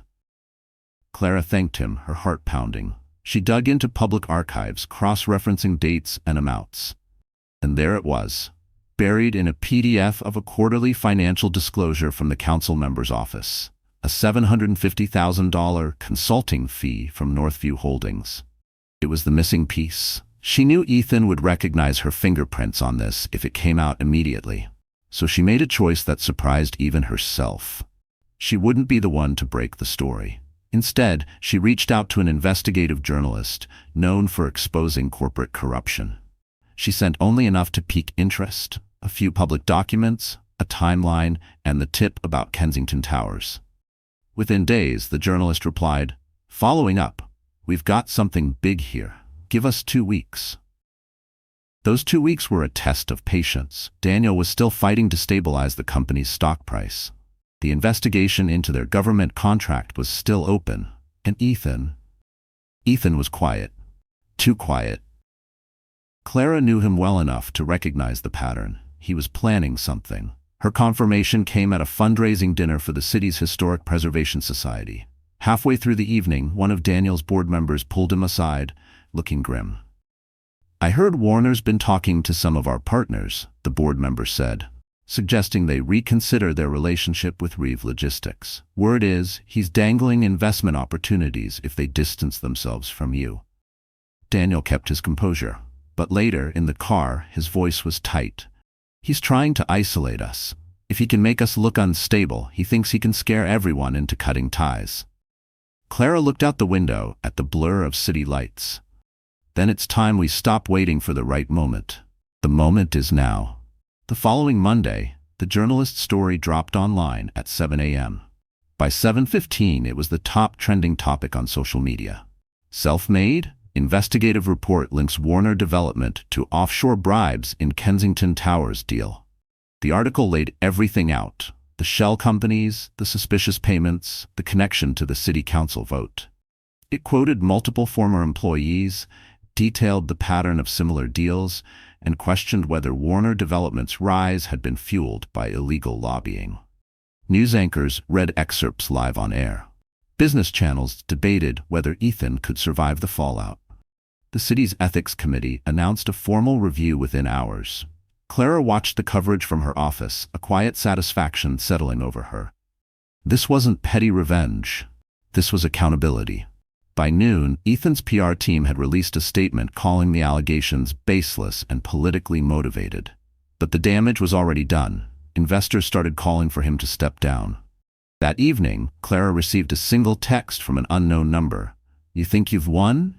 Clara thanked him, her heart pounding. She dug into public archives, cross-referencing dates and amounts. And there it was, buried in a PDF of a quarterly financial disclosure from the council member's office. A $750,000 consulting fee from Northview Holdings. It was the missing piece. She knew Ethan would recognize her fingerprints on this if it came out immediately. So she made a choice that surprised even herself. She wouldn't be the one to break the story. Instead, she reached out to an investigative journalist known for exposing corporate corruption. She sent only enough to pique interest, a few public documents, a timeline, and the tip about Kensington Towers. Within days, the journalist replied, "Following up, we've got something big here. Give us 2 weeks." Those 2 weeks were a test of patience. Daniel was still fighting to stabilize the company's stock price. The investigation into their government contract was still open, and Ethan was quiet. Too quiet. Clara knew him well enough to recognize the pattern. He was planning something. Her confirmation came at a fundraising dinner for the city's Historic Preservation Society. Halfway through the evening, one of Daniel's board members pulled him aside, looking grim. "I heard Warner's been talking to some of our partners," the board member said, suggesting they reconsider their relationship with Reeve Logistics. "Word is, he's dangling investment opportunities if they distance themselves from you." Daniel kept his composure, but later, in the car, his voice was tight. "He's trying to isolate us. If he can make us look unstable, he thinks he can scare everyone into cutting ties." Clara looked out the window at the blur of city lights. "Then it's time we stop waiting for the right moment. The moment is now." The following Monday, the journalist's story dropped online at 7 a.m. By 7:15, it was the top trending topic on social media. Self-made? Investigative report links Warner Development to offshore bribes in Kensington Towers deal. The article laid everything out: the shell companies, the suspicious payments, the connection to the city council vote. It quoted multiple former employees, detailed the pattern of similar deals, and questioned whether Warner Development's rise had been fueled by illegal lobbying. News anchors read excerpts live on air. Business channels debated whether Ethan could survive the fallout. The city's ethics committee announced a formal review within hours. Clara watched the coverage from her office, a quiet satisfaction settling over her. This wasn't petty revenge. This was accountability. By noon, Ethan's PR team had released a statement calling the allegations baseless and politically motivated. But the damage was already done. Investors started calling for him to step down. That evening, Clara received a single text from an unknown number. "You think you've won?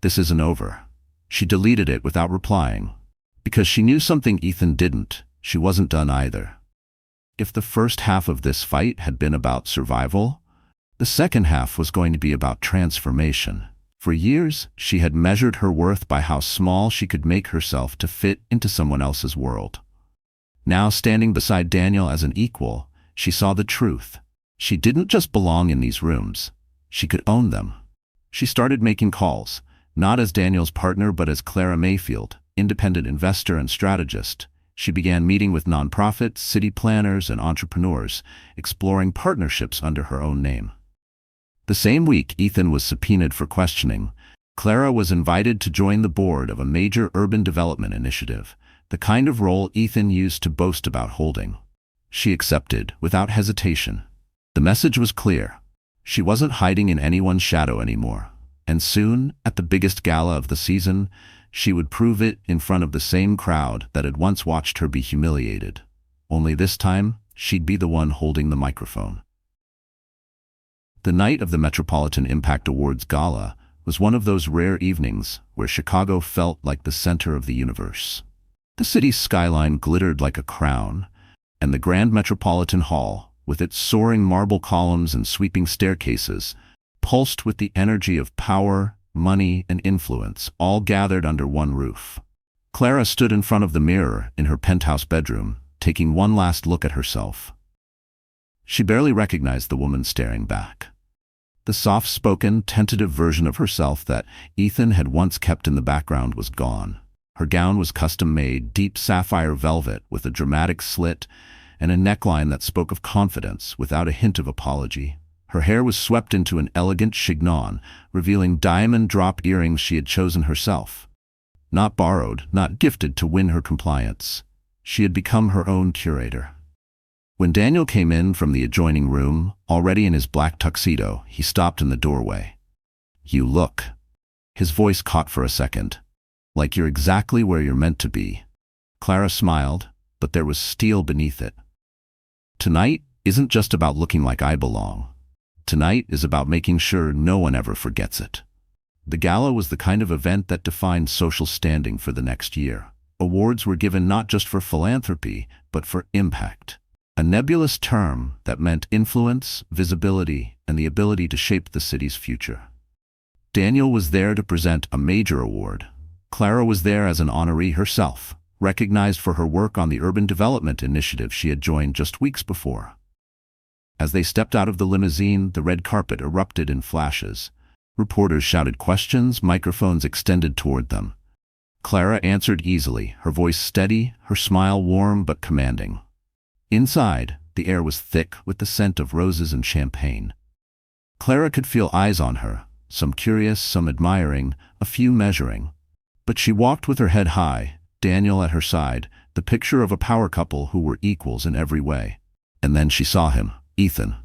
This isn't over." She deleted it without replying. Because she knew something Ethan didn't, she wasn't done either. If the first half of this fight had been about survival, the second half was going to be about transformation. For years, she had measured her worth by how small she could make herself to fit into someone else's world. Now, standing beside Daniel as an equal, she saw the truth. She didn't just belong in these rooms. She could own them. She started making calls, not as Daniel's partner but as Clara Mayfield, independent investor and strategist. She began meeting with nonprofits, city planners, and entrepreneurs, exploring partnerships under her own name. The same week Ethan was subpoenaed for questioning, Clara was invited to join the board of a major urban development initiative, the kind of role Ethan used to boast about holding. She accepted, without hesitation. The message was clear. She wasn't hiding in anyone's shadow anymore. And soon, at the biggest gala of the season, she would prove it in front of the same crowd that had once watched her be humiliated. Only this time, she'd be the one holding the microphone. The night of the Metropolitan Impact Awards Gala was one of those rare evenings where Chicago felt like the center of the universe. The city's skyline glittered like a crown, and the Grand Metropolitan Hall, with its soaring marble columns and sweeping staircases, pulsed with the energy of power, money, and influence, all gathered under one roof. Clara stood in front of the mirror in her penthouse bedroom, taking one last look at herself. She barely recognized the woman staring back. The soft-spoken, tentative version of herself that Ethan had once kept in the background was gone. Her gown was custom-made, deep sapphire velvet with a dramatic slit and a neckline that spoke of confidence without a hint of apology. Her hair was swept into an elegant chignon, revealing diamond drop earrings she had chosen herself. Not borrowed, not gifted to win her compliance. She had become her own curator. When Daniel came in from the adjoining room, already in his black tuxedo, he stopped in the doorway. "You look." His voice caught for a second. "Like you're exactly where you're meant to be." Clara smiled, but there was steel beneath it. "Tonight isn't just about looking like I belong. Tonight is about making sure no one ever forgets it." The gala was the kind of event that defined social standing for the next year. Awards were given not just for philanthropy, but for impact. A nebulous term that meant influence, visibility, and the ability to shape the city's future. Daniel was there to present a major award. Clara was there as an honoree herself, recognized for her work on the urban development initiative she had joined just weeks before. As they stepped out of the limousine, the red carpet erupted in flashes. Reporters shouted questions, microphones extended toward them. Clara answered easily, her voice steady, her smile warm but commanding. Inside, the air was thick with the scent of roses and champagne. Clara could feel eyes on her, some curious, some admiring, a few measuring. But she walked with her head high, Daniel at her side, the picture of a power couple who were equals in every way. And then she saw him, Ethan.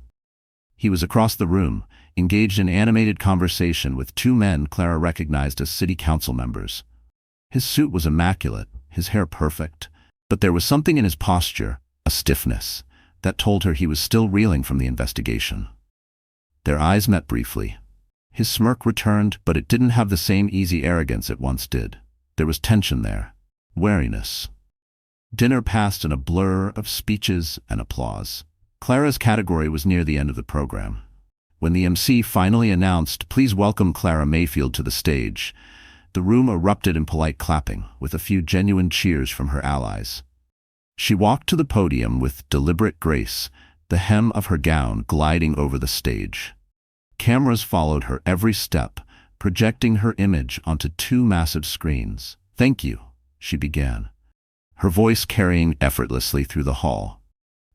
He was across the room, engaged in animated conversation with two men Clara recognized as city council members. His suit was immaculate, his hair perfect, but there was something in his posture, a stiffness, that told her he was still reeling from the investigation. Their eyes met briefly. His smirk returned, but it didn't have the same easy arrogance it once did. There was tension there, wariness. Dinner passed in a blur of speeches and applause. Clara's category was near the end of the program. When the MC finally announced, "Please welcome Clara Mayfield to the stage," the room erupted in polite clapping, with a few genuine cheers from her allies. She walked to the podium with deliberate grace, the hem of her gown gliding over the stage. Cameras followed her every step, projecting her image onto two massive screens. "Thank you," she began, her voice carrying effortlessly through the hall.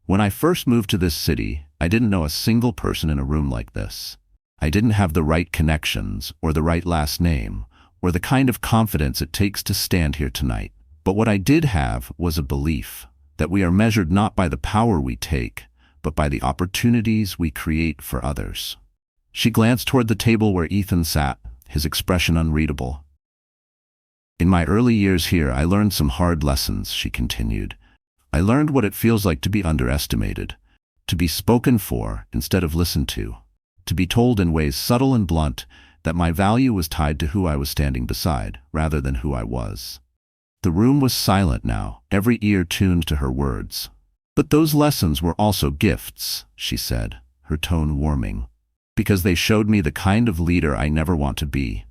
When I first moved to this city, I didn't know a single person in a room like this. I didn't have the right connections, or the right last name, or the kind of confidence it takes to stand here tonight. But what I did have was a belief that we are measured not by the power we take, but by the opportunities we create for others. She glanced toward the table where Ethan sat, his expression unreadable. In my early years here, I learned some hard lessons, she continued. I learned what it feels like to be underestimated, to be spoken for instead of listened to be told in ways subtle and blunt that my value was tied to who I was standing beside, rather than who I was. The room was silent now, every ear tuned to her words. But those lessons were also gifts, she said, her tone warming, because they showed me the kind of leader I never want to be,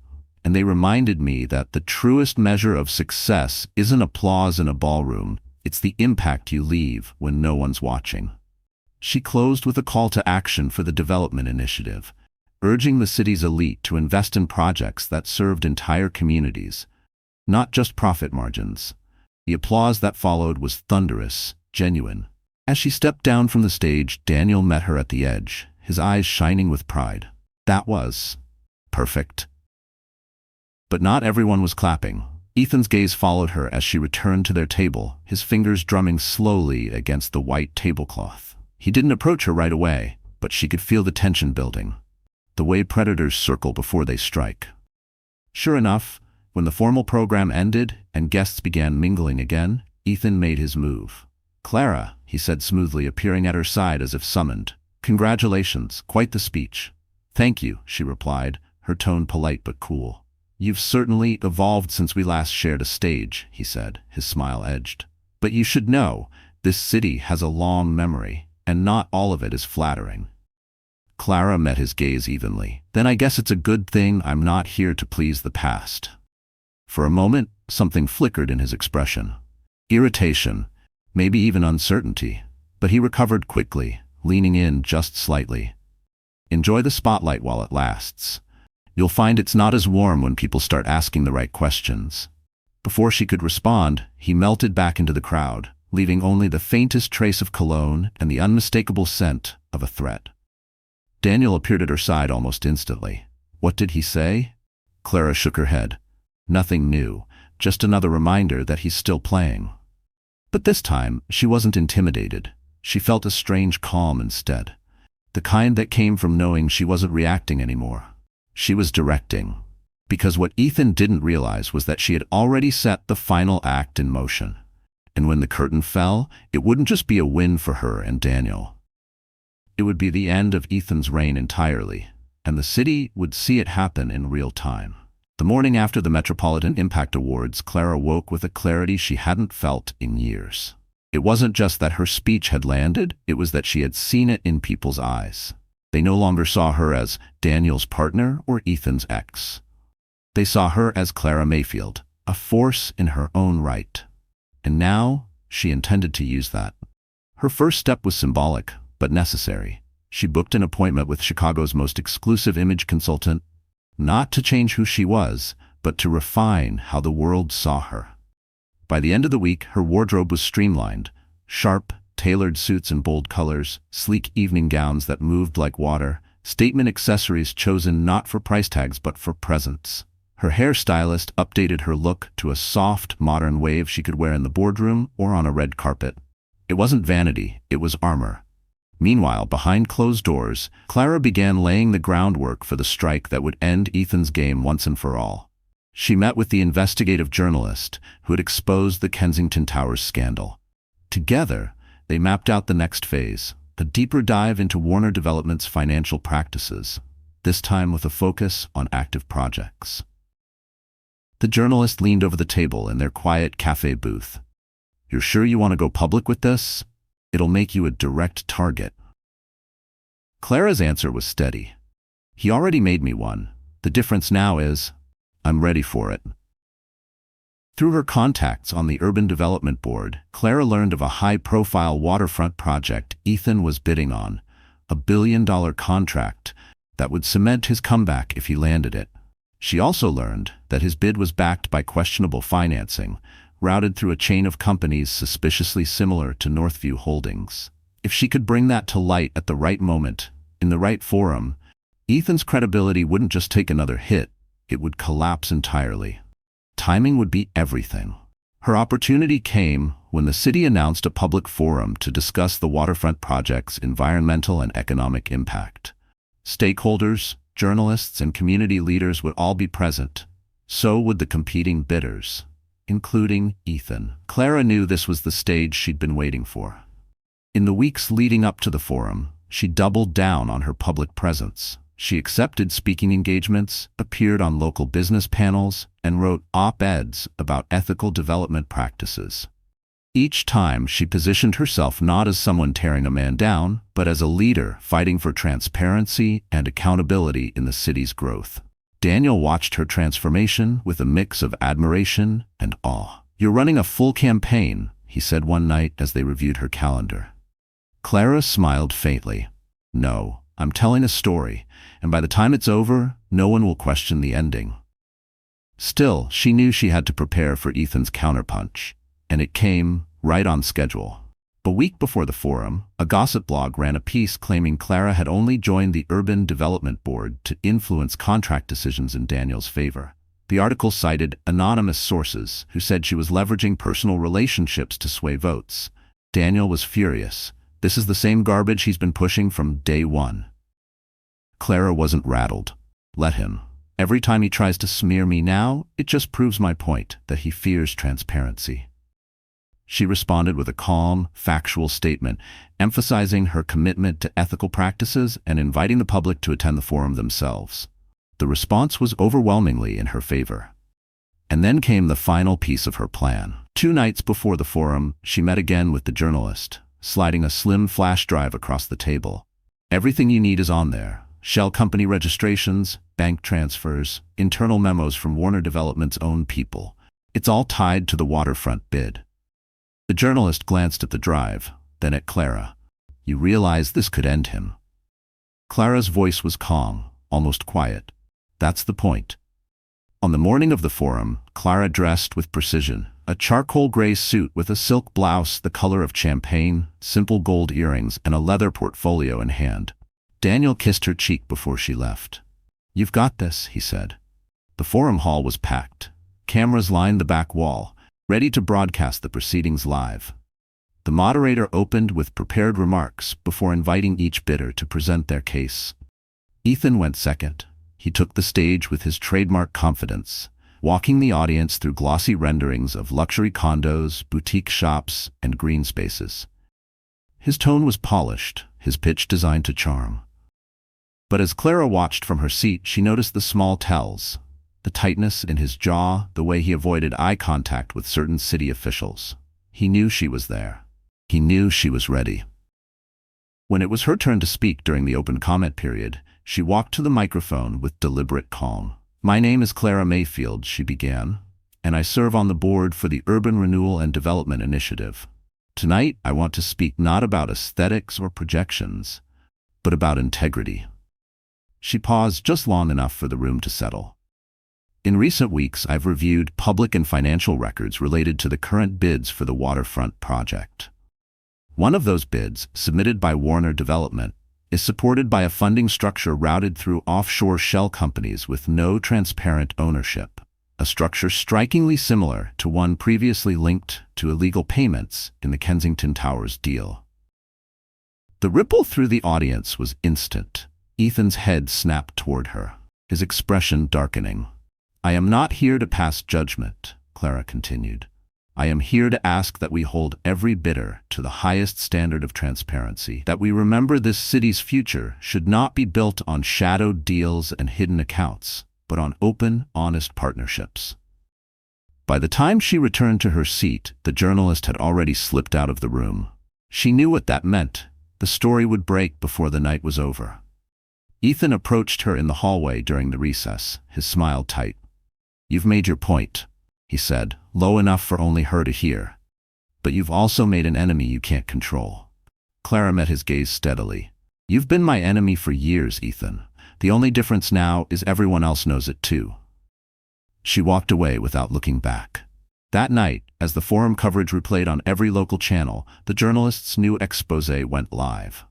and they reminded me that the truest measure of success isn't applause in a ballroom, it's the impact you leave when no one's watching. She closed with a call to action for the development initiative, urging the city's elite to invest in projects that served entire communities, not just profit margins. The applause that followed was thunderous, genuine. As she stepped down from the stage, Daniel met her at the edge, his eyes shining with pride. That was perfect. But not everyone was clapping. Ethan's gaze followed her as she returned to their table, his fingers drumming slowly against the white tablecloth. He didn't approach her right away, but she could feel the tension building, the way predators circle before they strike. Sure enough, when the formal program ended and guests began mingling again, Ethan made his move. "Clara," he said smoothly, appearing at her side as if summoned. "Congratulations, quite the speech." "Thank you," she replied, her tone polite but cool. "You've certainly evolved since we last shared a stage," he said, his smile edged. "But you should know, this city has a long memory, and not all of it is flattering." Clara met his gaze evenly. "Then I guess it's a good thing I'm not here to please the past." For a moment, something flickered in his expression. Irritation, maybe even uncertainty. But he recovered quickly, leaning in just slightly. "Enjoy the spotlight while it lasts. You'll find it's not as warm when people start asking the right questions." Before she could respond, he melted back into the crowd, leaving only the faintest trace of cologne and the unmistakable scent of a threat. Daniel appeared at her side almost instantly. "What did he say?" Clara shook her head. "Nothing new, just another reminder that he's still playing." But this time, she wasn't intimidated. She felt a strange calm instead, the kind that came from knowing she wasn't reacting anymore. She was directing. Because what Ethan didn't realize was that she had already set the final act in motion. And when the curtain fell, it wouldn't just be a win for her and Daniel. It would be the end of Ethan's reign entirely, and the city would see it happen in real time. The morning after the Metropolitan Impact Awards, Clara woke with a clarity she hadn't felt in years. It wasn't just that her speech had landed, it was that she had seen it in people's eyes. They no longer saw her as Daniel's partner or Ethan's ex. They saw her as Clara Mayfield, a force in her own right. And now, she intended to use that. Her first step was symbolic, but necessary. She booked an appointment with Chicago's most exclusive image consultant, not to change who she was, but to refine how the world saw her. By the end of the week, her wardrobe was streamlined. Sharp, tailored suits in bold colors, sleek evening gowns that moved like water, statement accessories chosen not for price tags but for presence. Her hairstylist updated her look to a soft, modern wave she could wear in the boardroom or on a red carpet. It wasn't vanity, it was armor. Meanwhile, behind closed doors, Clara began laying the groundwork for the strike that would end Ethan's game once and for all. She met with the investigative journalist who had exposed the Kensington Towers scandal. Together, they mapped out the next phase, a deeper dive into Warner Development's financial practices, this time with a focus on active projects. The journalist leaned over the table in their quiet cafe booth. "You're sure you want to go public with this? It'll make you a direct target." Clara's answer was steady. "He already made me one. The difference now is, I'm ready for it." Through her contacts on the Urban Development Board, Clara learned of a high-profile waterfront project Ethan was bidding on, a billion-dollar contract that would cement his comeback if he landed it. She also learned that his bid was backed by questionable financing, routed through a chain of companies suspiciously similar to Northview Holdings. If she could bring that to light at the right moment, in the right forum, Ethan's credibility wouldn't just take another hit, it would collapse entirely. Timing would be everything. Her opportunity came when the city announced a public forum to discuss the waterfront project's environmental and economic impact. Stakeholders, journalists, and community leaders would all be present. So would the competing bidders, including Ethan. Clara knew this was the stage she'd been waiting for. In the weeks leading up to the forum, she doubled down on her public presence. She accepted speaking engagements, appeared on local business panels, and wrote op-eds about ethical development practices. Each time, she positioned herself not as someone tearing a man down, but as a leader fighting for transparency and accountability in the city's growth. Daniel watched her transformation with a mix of admiration and awe. "You're running a full campaign," he said one night as they reviewed her calendar. Clara smiled faintly. "No, I'm telling a story, and by the time it's over, no one will question the ending." Still, she knew she had to prepare for Ethan's counterpunch, and it came right on schedule. A week before the forum, a gossip blog ran a piece claiming Clara had only joined the Urban Development Board to influence contract decisions in Daniel's favor. The article cited anonymous sources who said she was leveraging personal relationships to sway votes. Daniel was furious. This is the same garbage he's been pushing from day one. Clara wasn't rattled. Let him. Every time he tries to smear me now, it just proves my point, that he fears transparency. She responded with a calm, factual statement, emphasizing her commitment to ethical practices and inviting the public to attend the forum themselves. The response was overwhelmingly in her favor. And then came the final piece of her plan. 2 nights before the forum, she met again with the journalist, sliding a slim flash drive across the table. "Everything you need is on there. Shell company registrations, bank transfers, internal memos from Warner Development's own people. It's all tied to the waterfront bid." The journalist glanced at the drive, then at Clara. "You realize this could end him." Clara's voice was calm, almost quiet. "That's the point." On the morning of the forum, Clara dressed with precision. A charcoal gray suit with a silk blouse the color of champagne, simple gold earrings, and a leather portfolio in hand. Daniel kissed her cheek before she left. "You've got this," he said. The forum hall was packed. Cameras lined the back wall, ready to broadcast the proceedings live. The moderator opened with prepared remarks before inviting each bidder to present their case. Ethan went second. He took the stage with his trademark confidence, walking the audience through glossy renderings of luxury condos, boutique shops, and green spaces. His tone was polished, his pitch designed to charm. But as Clara watched from her seat, she noticed the small tells, the tightness in his jaw, the way he avoided eye contact with certain city officials. He knew she was there. He knew she was ready. When it was her turn to speak during the open comment period, she walked to the microphone with deliberate calm. "My name is Clara Mayfield," she began, "and I serve on the board for the Urban Renewal and Development Initiative. Tonight, I want to speak not about aesthetics or projections, but about integrity." She paused just long enough for the room to settle. "In recent weeks, I've reviewed public and financial records related to the current bids for the waterfront project. One of those bids, submitted by Warner Development, is supported by a funding structure routed through offshore shell companies with no transparent ownership, a structure strikingly similar to one previously linked to illegal payments in the Kensington Towers deal." The ripple through the audience was instant. Ethan's head snapped toward her, his expression darkening. "I am not here to pass judgment," Clara continued. "I am here to ask that we hold every bidder to the highest standard of transparency, that we remember this city's future should not be built on shadowed deals and hidden accounts, but on open, honest partnerships." By the time she returned to her seat, the journalist had already slipped out of the room. She knew what that meant. The story would break before the night was over. Ethan approached her in the hallway during the recess, his smile tight. "You've made your point," he said, low enough for only her to hear. "But you've also made an enemy you can't control." Clara met his gaze steadily. "You've been my enemy for years, Ethan. The only difference now is everyone else knows it too." She walked away without looking back. That night, as the forum coverage replayed on every local channel, the journalists' new exposé went live.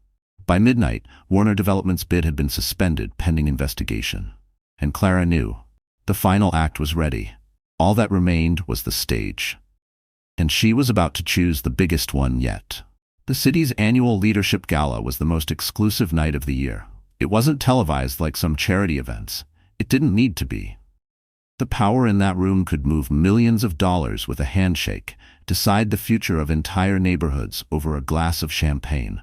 By midnight, Warner Development's bid had been suspended pending investigation. And Clara knew. The final act was ready. All that remained was the stage. And she was about to choose the biggest one yet. The city's annual leadership gala was the most exclusive night of the year. It wasn't televised like some charity events. It didn't need to be. The power in that room could move millions of dollars with a handshake, decide the future of entire neighborhoods over a glass of champagne.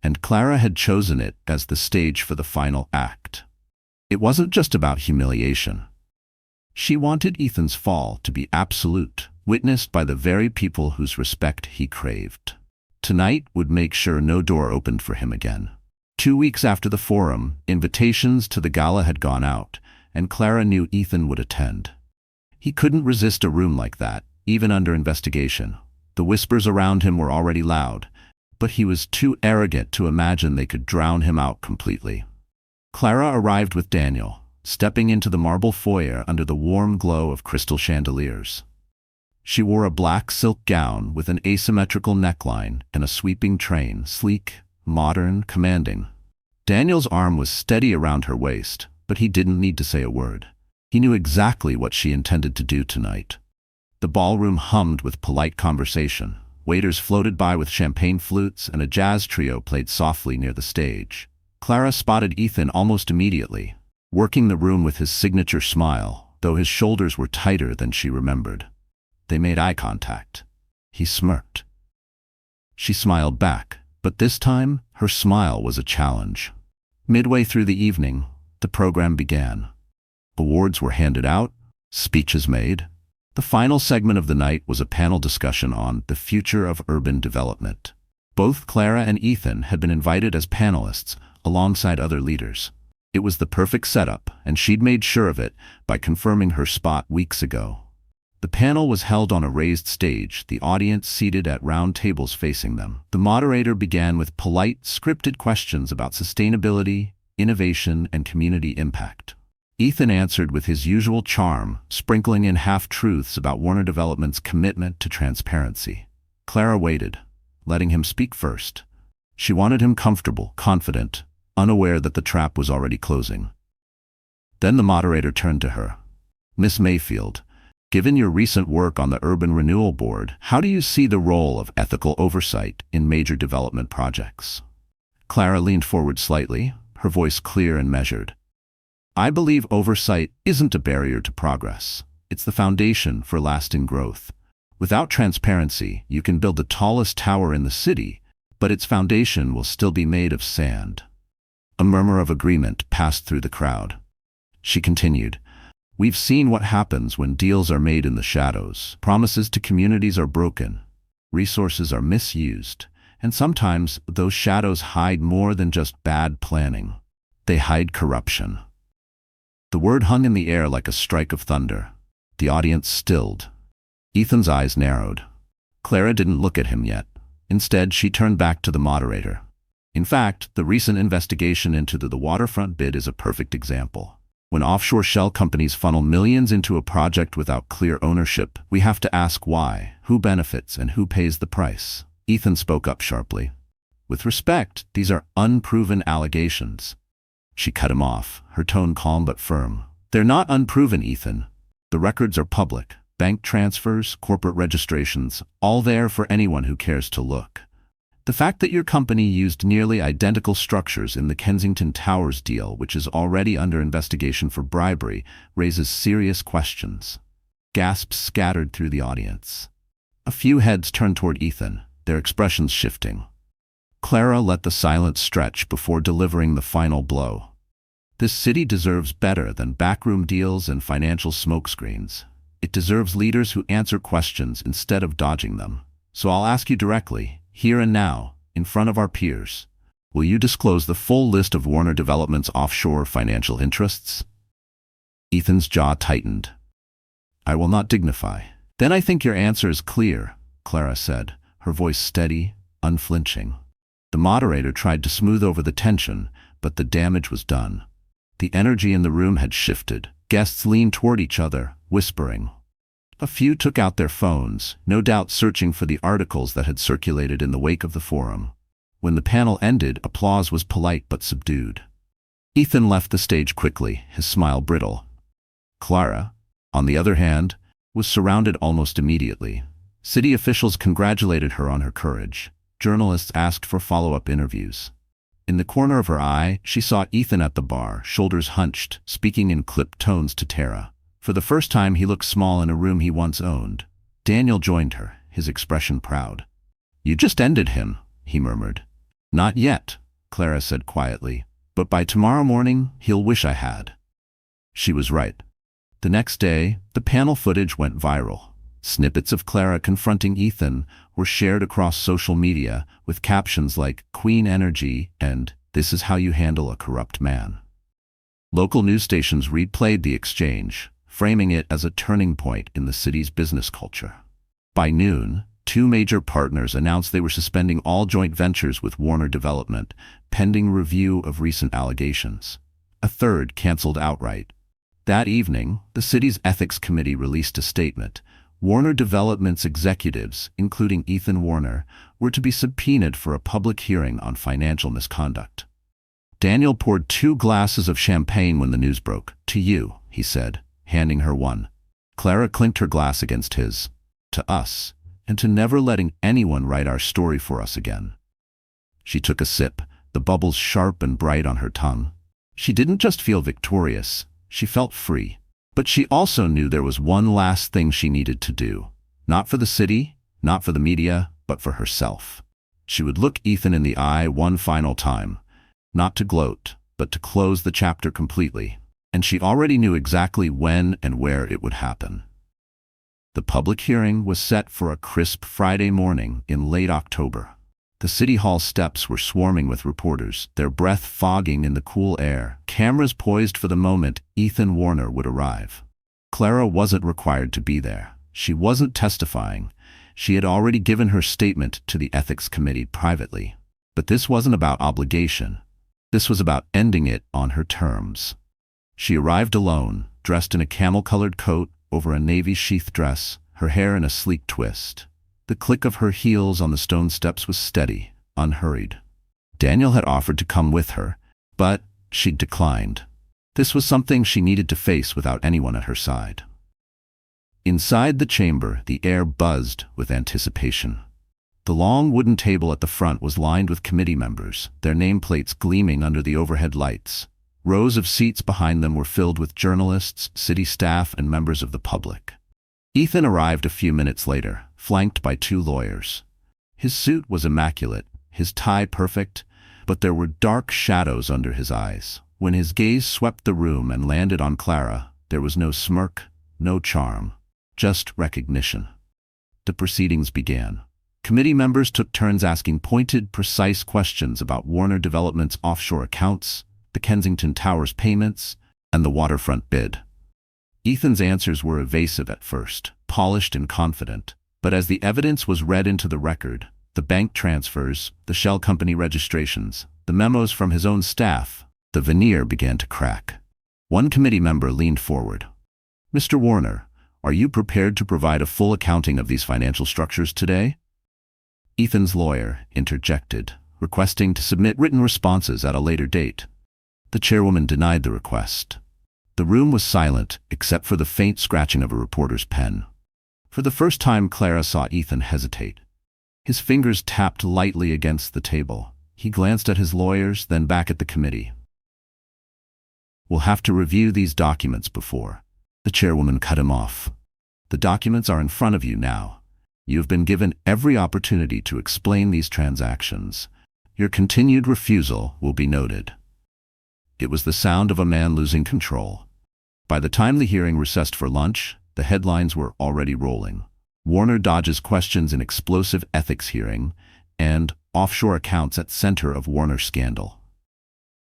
And Clara had chosen it as the stage for the final act. It wasn't just about humiliation. She wanted Ethan's fall to be absolute, witnessed by the very people whose respect he craved. Tonight would make sure no door opened for him again. 2 weeks after the forum, invitations to the gala had gone out, and Clara knew Ethan would attend. He couldn't resist a room like that, even under investigation. The whispers around him were already loud, but he was too arrogant to imagine they could drown him out completely. Clara arrived with Daniel, stepping into the marble foyer under the warm glow of crystal chandeliers. She wore a black silk gown with an asymmetrical neckline and a sweeping train, sleek, modern, commanding. Daniel's arm was steady around her waist, but he didn't need to say a word. He knew exactly what she intended to do tonight. The ballroom hummed with polite conversation. Waiters floated by with champagne flutes, and a jazz trio played softly near the stage. Clara spotted Ethan almost immediately, working the room with his signature smile, though his shoulders were tighter than she remembered. They made eye contact. He smirked. She smiled back, but this time her smile was a challenge. Midway through the evening, the program began. Awards were handed out, speeches made. The final segment of the night was a panel discussion on the future of urban development. Both Clara and Ethan had been invited as panelists alongside other leaders. It was the perfect setup, and she'd made sure of it by confirming her spot weeks ago. The panel was held on a raised stage, the audience seated at round tables facing them. The moderator began with polite, scripted questions about sustainability, innovation, and community impact. Ethan answered with his usual charm, sprinkling in half-truths about Warner Development's commitment to transparency. Clara waited, letting him speak first. She wanted him comfortable, confident, unaware that the trap was already closing. Then the moderator turned to her. "Miss Mayfield, given your recent work on the Urban Renewal Board, how do you see the role of ethical oversight in major development projects?" Clara leaned forward slightly, her voice clear and measured. "I believe oversight isn't a barrier to progress. It's the foundation for lasting growth. Without transparency, you can build the tallest tower in the city, but its foundation will still be made of sand." A murmur of agreement passed through the crowd. She continued, "We've seen what happens when deals are made in the shadows. Promises to communities are broken, resources are misused, and sometimes those shadows hide more than just bad planning. They hide corruption." The word hung in the air like a strike of thunder. The audience stilled. Ethan's eyes narrowed. Clara didn't look at him yet. Instead, she turned back to the moderator. "In fact, the recent investigation into the waterfront bid is a perfect example. When offshore shell companies funnel millions into a project without clear ownership, we have to ask why, who benefits, and who pays the price." Ethan spoke up sharply. "With respect, these are unproven allegations." She cut him off, her tone calm but firm. "They're not unproven, Ethan. The records are public. Bank transfers, corporate registrations, all there for anyone who cares to look. The fact that your company used nearly identical structures in the Kensington Towers deal, which is already under investigation for bribery, raises serious questions." Gasps scattered through the audience. A few heads turned toward Ethan, their expressions shifting. Clara let the silence stretch before delivering the final blow. "This city deserves better than backroom deals and financial smokescreens. It deserves leaders who answer questions instead of dodging them. So I'll ask you directly, here and now, in front of our peers, will you disclose the full list of Warner Development's offshore financial interests?" Ethan's jaw tightened. "I will not dignify." "Then I think your answer is clear," Clara said, her voice steady, unflinching. The moderator tried to smooth over the tension, but the damage was done. The energy in the room had shifted. Guests leaned toward each other, whispering. A few took out their phones, no doubt searching for the articles that had circulated in the wake of the forum. When the panel ended, applause was polite but subdued. Ethan left the stage quickly, his smile brittle. Clara, on the other hand, was surrounded almost immediately. City officials congratulated her on her courage. Journalists asked for follow-up interviews. In the corner of her eye, she saw Ethan at the bar, shoulders hunched, speaking in clipped tones to Tara. For the first time, he looked small in a room he once owned. Daniel joined her, his expression proud. "You just ended him," he murmured. "Not yet," Clara said quietly. "But by tomorrow morning, he'll wish I had." She was right. The next day, the panel footage went viral. Snippets of Clara confronting Ethan were shared across social media with captions like "Queen Energy" and "This is how you handle a corrupt man." Local news stations replayed the exchange, framing it as a turning point in the city's business culture. By noon, two major partners announced they were suspending all joint ventures with Warner Development, pending review of recent allegations. A third canceled outright. That evening, the city's ethics committee released a statement. Warner Development's executives, including Ethan Warner, were to be subpoenaed for a public hearing on financial misconduct. Daniel poured 2 glasses of champagne when the news broke. "To you," he said, handing her one. Clara clinked her glass against his. "To us, and to never letting anyone write our story for us again." She took a sip, the bubbles sharp and bright on her tongue. She didn't just feel victorious, she felt free. But she also knew there was one last thing she needed to do. Not for the city, not for the media, but for herself. She would look Ethan in the eye one final time. Not to gloat, but to close the chapter completely. And she already knew exactly when and where it would happen. The public hearing was set for a crisp Friday morning in late October. The City Hall steps were swarming with reporters, their breath fogging in the cool air, cameras poised for the moment Ethan Warner would arrive. Clara wasn't required to be there. She wasn't testifying. She had already given her statement to the ethics committee privately. But this wasn't about obligation. This was about ending it on her terms. She arrived alone, dressed in a camel-colored coat over a navy sheath dress, her hair in a sleek twist. The click of her heels on the stone steps was steady, unhurried. Daniel had offered to come with her, but she'd declined. This was something she needed to face without anyone at her side. Inside the chamber, the air buzzed with anticipation. The long wooden table at the front was lined with committee members, their nameplates gleaming under the overhead lights. Rows of seats behind them were filled with journalists, city staff, and members of the public. Ethan arrived a few minutes later, flanked by 2 lawyers. His suit was immaculate, his tie perfect, but there were dark shadows under his eyes. When his gaze swept the room and landed on Clara, there was no smirk, no charm, just recognition. The proceedings began. Committee members took turns asking pointed, precise questions about Warner Development's offshore accounts, the Kensington Towers payments, and the waterfront bid. Ethan's answers were evasive at first, polished and confident, but as the evidence was read into the record, the bank transfers, the shell company registrations, the memos from his own staff, the veneer began to crack. One committee member leaned forward. "Mr. Warner, are you prepared to provide a full accounting of these financial structures today?" Ethan's lawyer interjected, requesting to submit written responses at a later date. The chairwoman denied the request. The room was silent, except for the faint scratching of a reporter's pen. For the first time, Clara saw Ethan hesitate. His fingers tapped lightly against the table. He glanced at his lawyers, then back at the committee. "We'll have to review these documents before." The chairwoman cut him off. "The documents are in front of you now. You have been given every opportunity to explain these transactions. Your continued refusal will be noted." It was the sound of a man losing control. By the time the hearing recessed for lunch, the headlines were already rolling. Warner dodges questions in explosive ethics hearing, and offshore accounts at center of Warner scandal.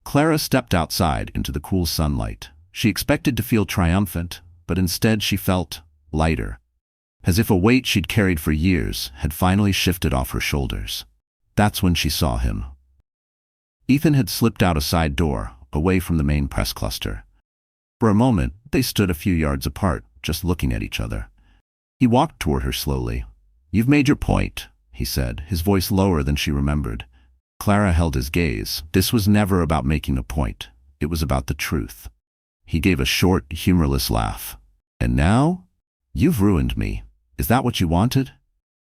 Clara stepped outside into the cool sunlight. She expected to feel triumphant, but instead she felt lighter, as if a weight she'd carried for years had finally shifted off her shoulders. That's when she saw him. Ethan had slipped out a side door, away from the main press cluster. For a moment, they stood a few yards apart, just looking at each other. He walked toward her slowly. "You've made your point," he said, his voice lower than she remembered. Clara held his gaze. This was never about making a point. It was about the truth. He gave a short, humorless laugh. "And now? You've ruined me. Is that what you wanted?"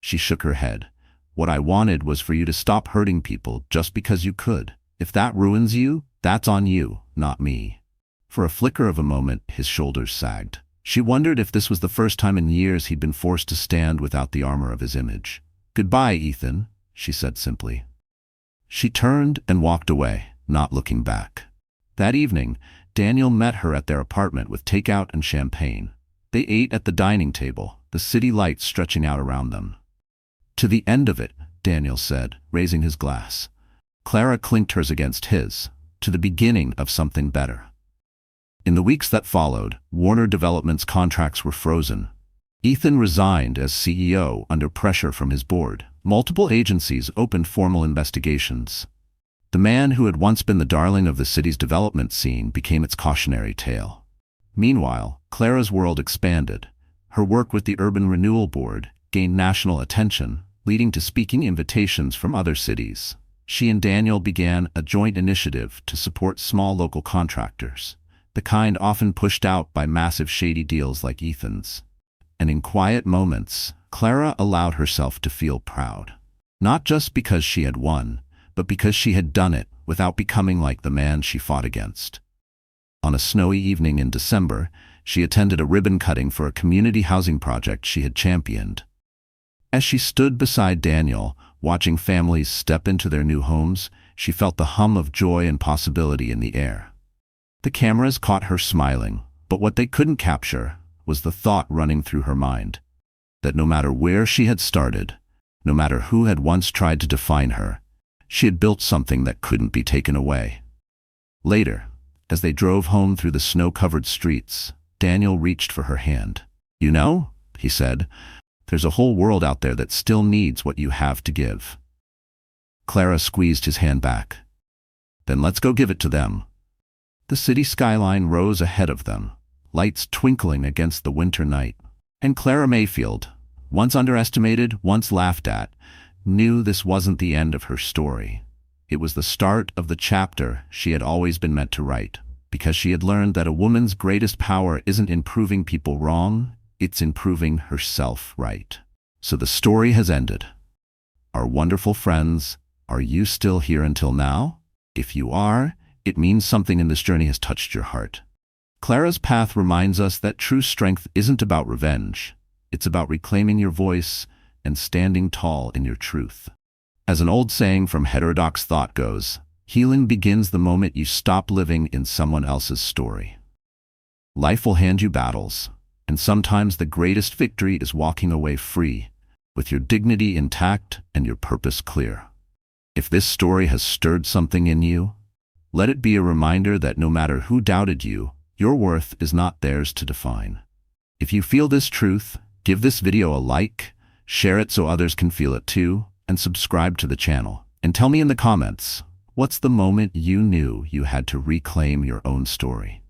She shook her head. "What I wanted was for you to stop hurting people just because you could. If that ruins you, that's on you, not me." For a flicker of a moment, his shoulders sagged. She wondered if this was the first time in years he'd been forced to stand without the armor of his image. "Goodbye, Ethan," she said simply. She turned and walked away, not looking back. That evening, Daniel met her at their apartment with takeout and champagne. They ate at the dining table, the city lights stretching out around them. "To the end of it," Daniel said, raising his glass. Clara clinked hers against his. "To the beginning of something better." In the weeks that followed, Warner Development's contracts were frozen. Ethan resigned as CEO under pressure from his board. Multiple agencies opened formal investigations. The man who had once been the darling of the city's development scene became its cautionary tale. Meanwhile, Clara's world expanded. Her work with the Urban Renewal Board gained national attention, leading to speaking invitations from other cities. She and Daniel began a joint initiative to support small local contractors, the kind often pushed out by massive shady deals like Ethan's. And in quiet moments, Clara allowed herself to feel proud. Not just because she had won, but because she had done it without becoming like the man she fought against. On a snowy evening in December, she attended a ribbon cutting for a community housing project she had championed. As she stood beside Daniel, watching families step into their new homes, she felt the hum of joy and possibility in the air. The cameras caught her smiling, but what they couldn't capture was the thought running through her mind, that no matter where she had started, no matter who had once tried to define her, she had built something that couldn't be taken away. Later, as they drove home through the snow-covered streets, Daniel reached for her hand. "You know," he said, "there's a whole world out there that still needs what you have to give." Clara squeezed his hand back. "Then let's go give it to them." The city skyline rose ahead of them, lights twinkling against the winter night. And Clara Mayfield, once underestimated, once laughed at, knew this wasn't the end of her story. It was the start of the chapter she had always been meant to write, because she had learned that a woman's greatest power isn't in proving people wrong, it's in proving herself right. So the story has ended. Our wonderful friends, are you still here until now? If you are, it means something in this journey has touched your heart. Clara's path reminds us that true strength isn't about revenge. It's about reclaiming your voice and standing tall in your truth. As an old saying from heterodox thought goes, healing begins the moment you stop living in someone else's story. Life will hand you battles, and sometimes the greatest victory is walking away free, with your dignity intact and your purpose clear. If this story has stirred something in you, let it be a reminder that no matter who doubted you, your worth is not theirs to define. If you feel this truth, give this video a like, share it so others can feel it too, and subscribe to the channel. And tell me in the comments, what's the moment you knew you had to reclaim your own story?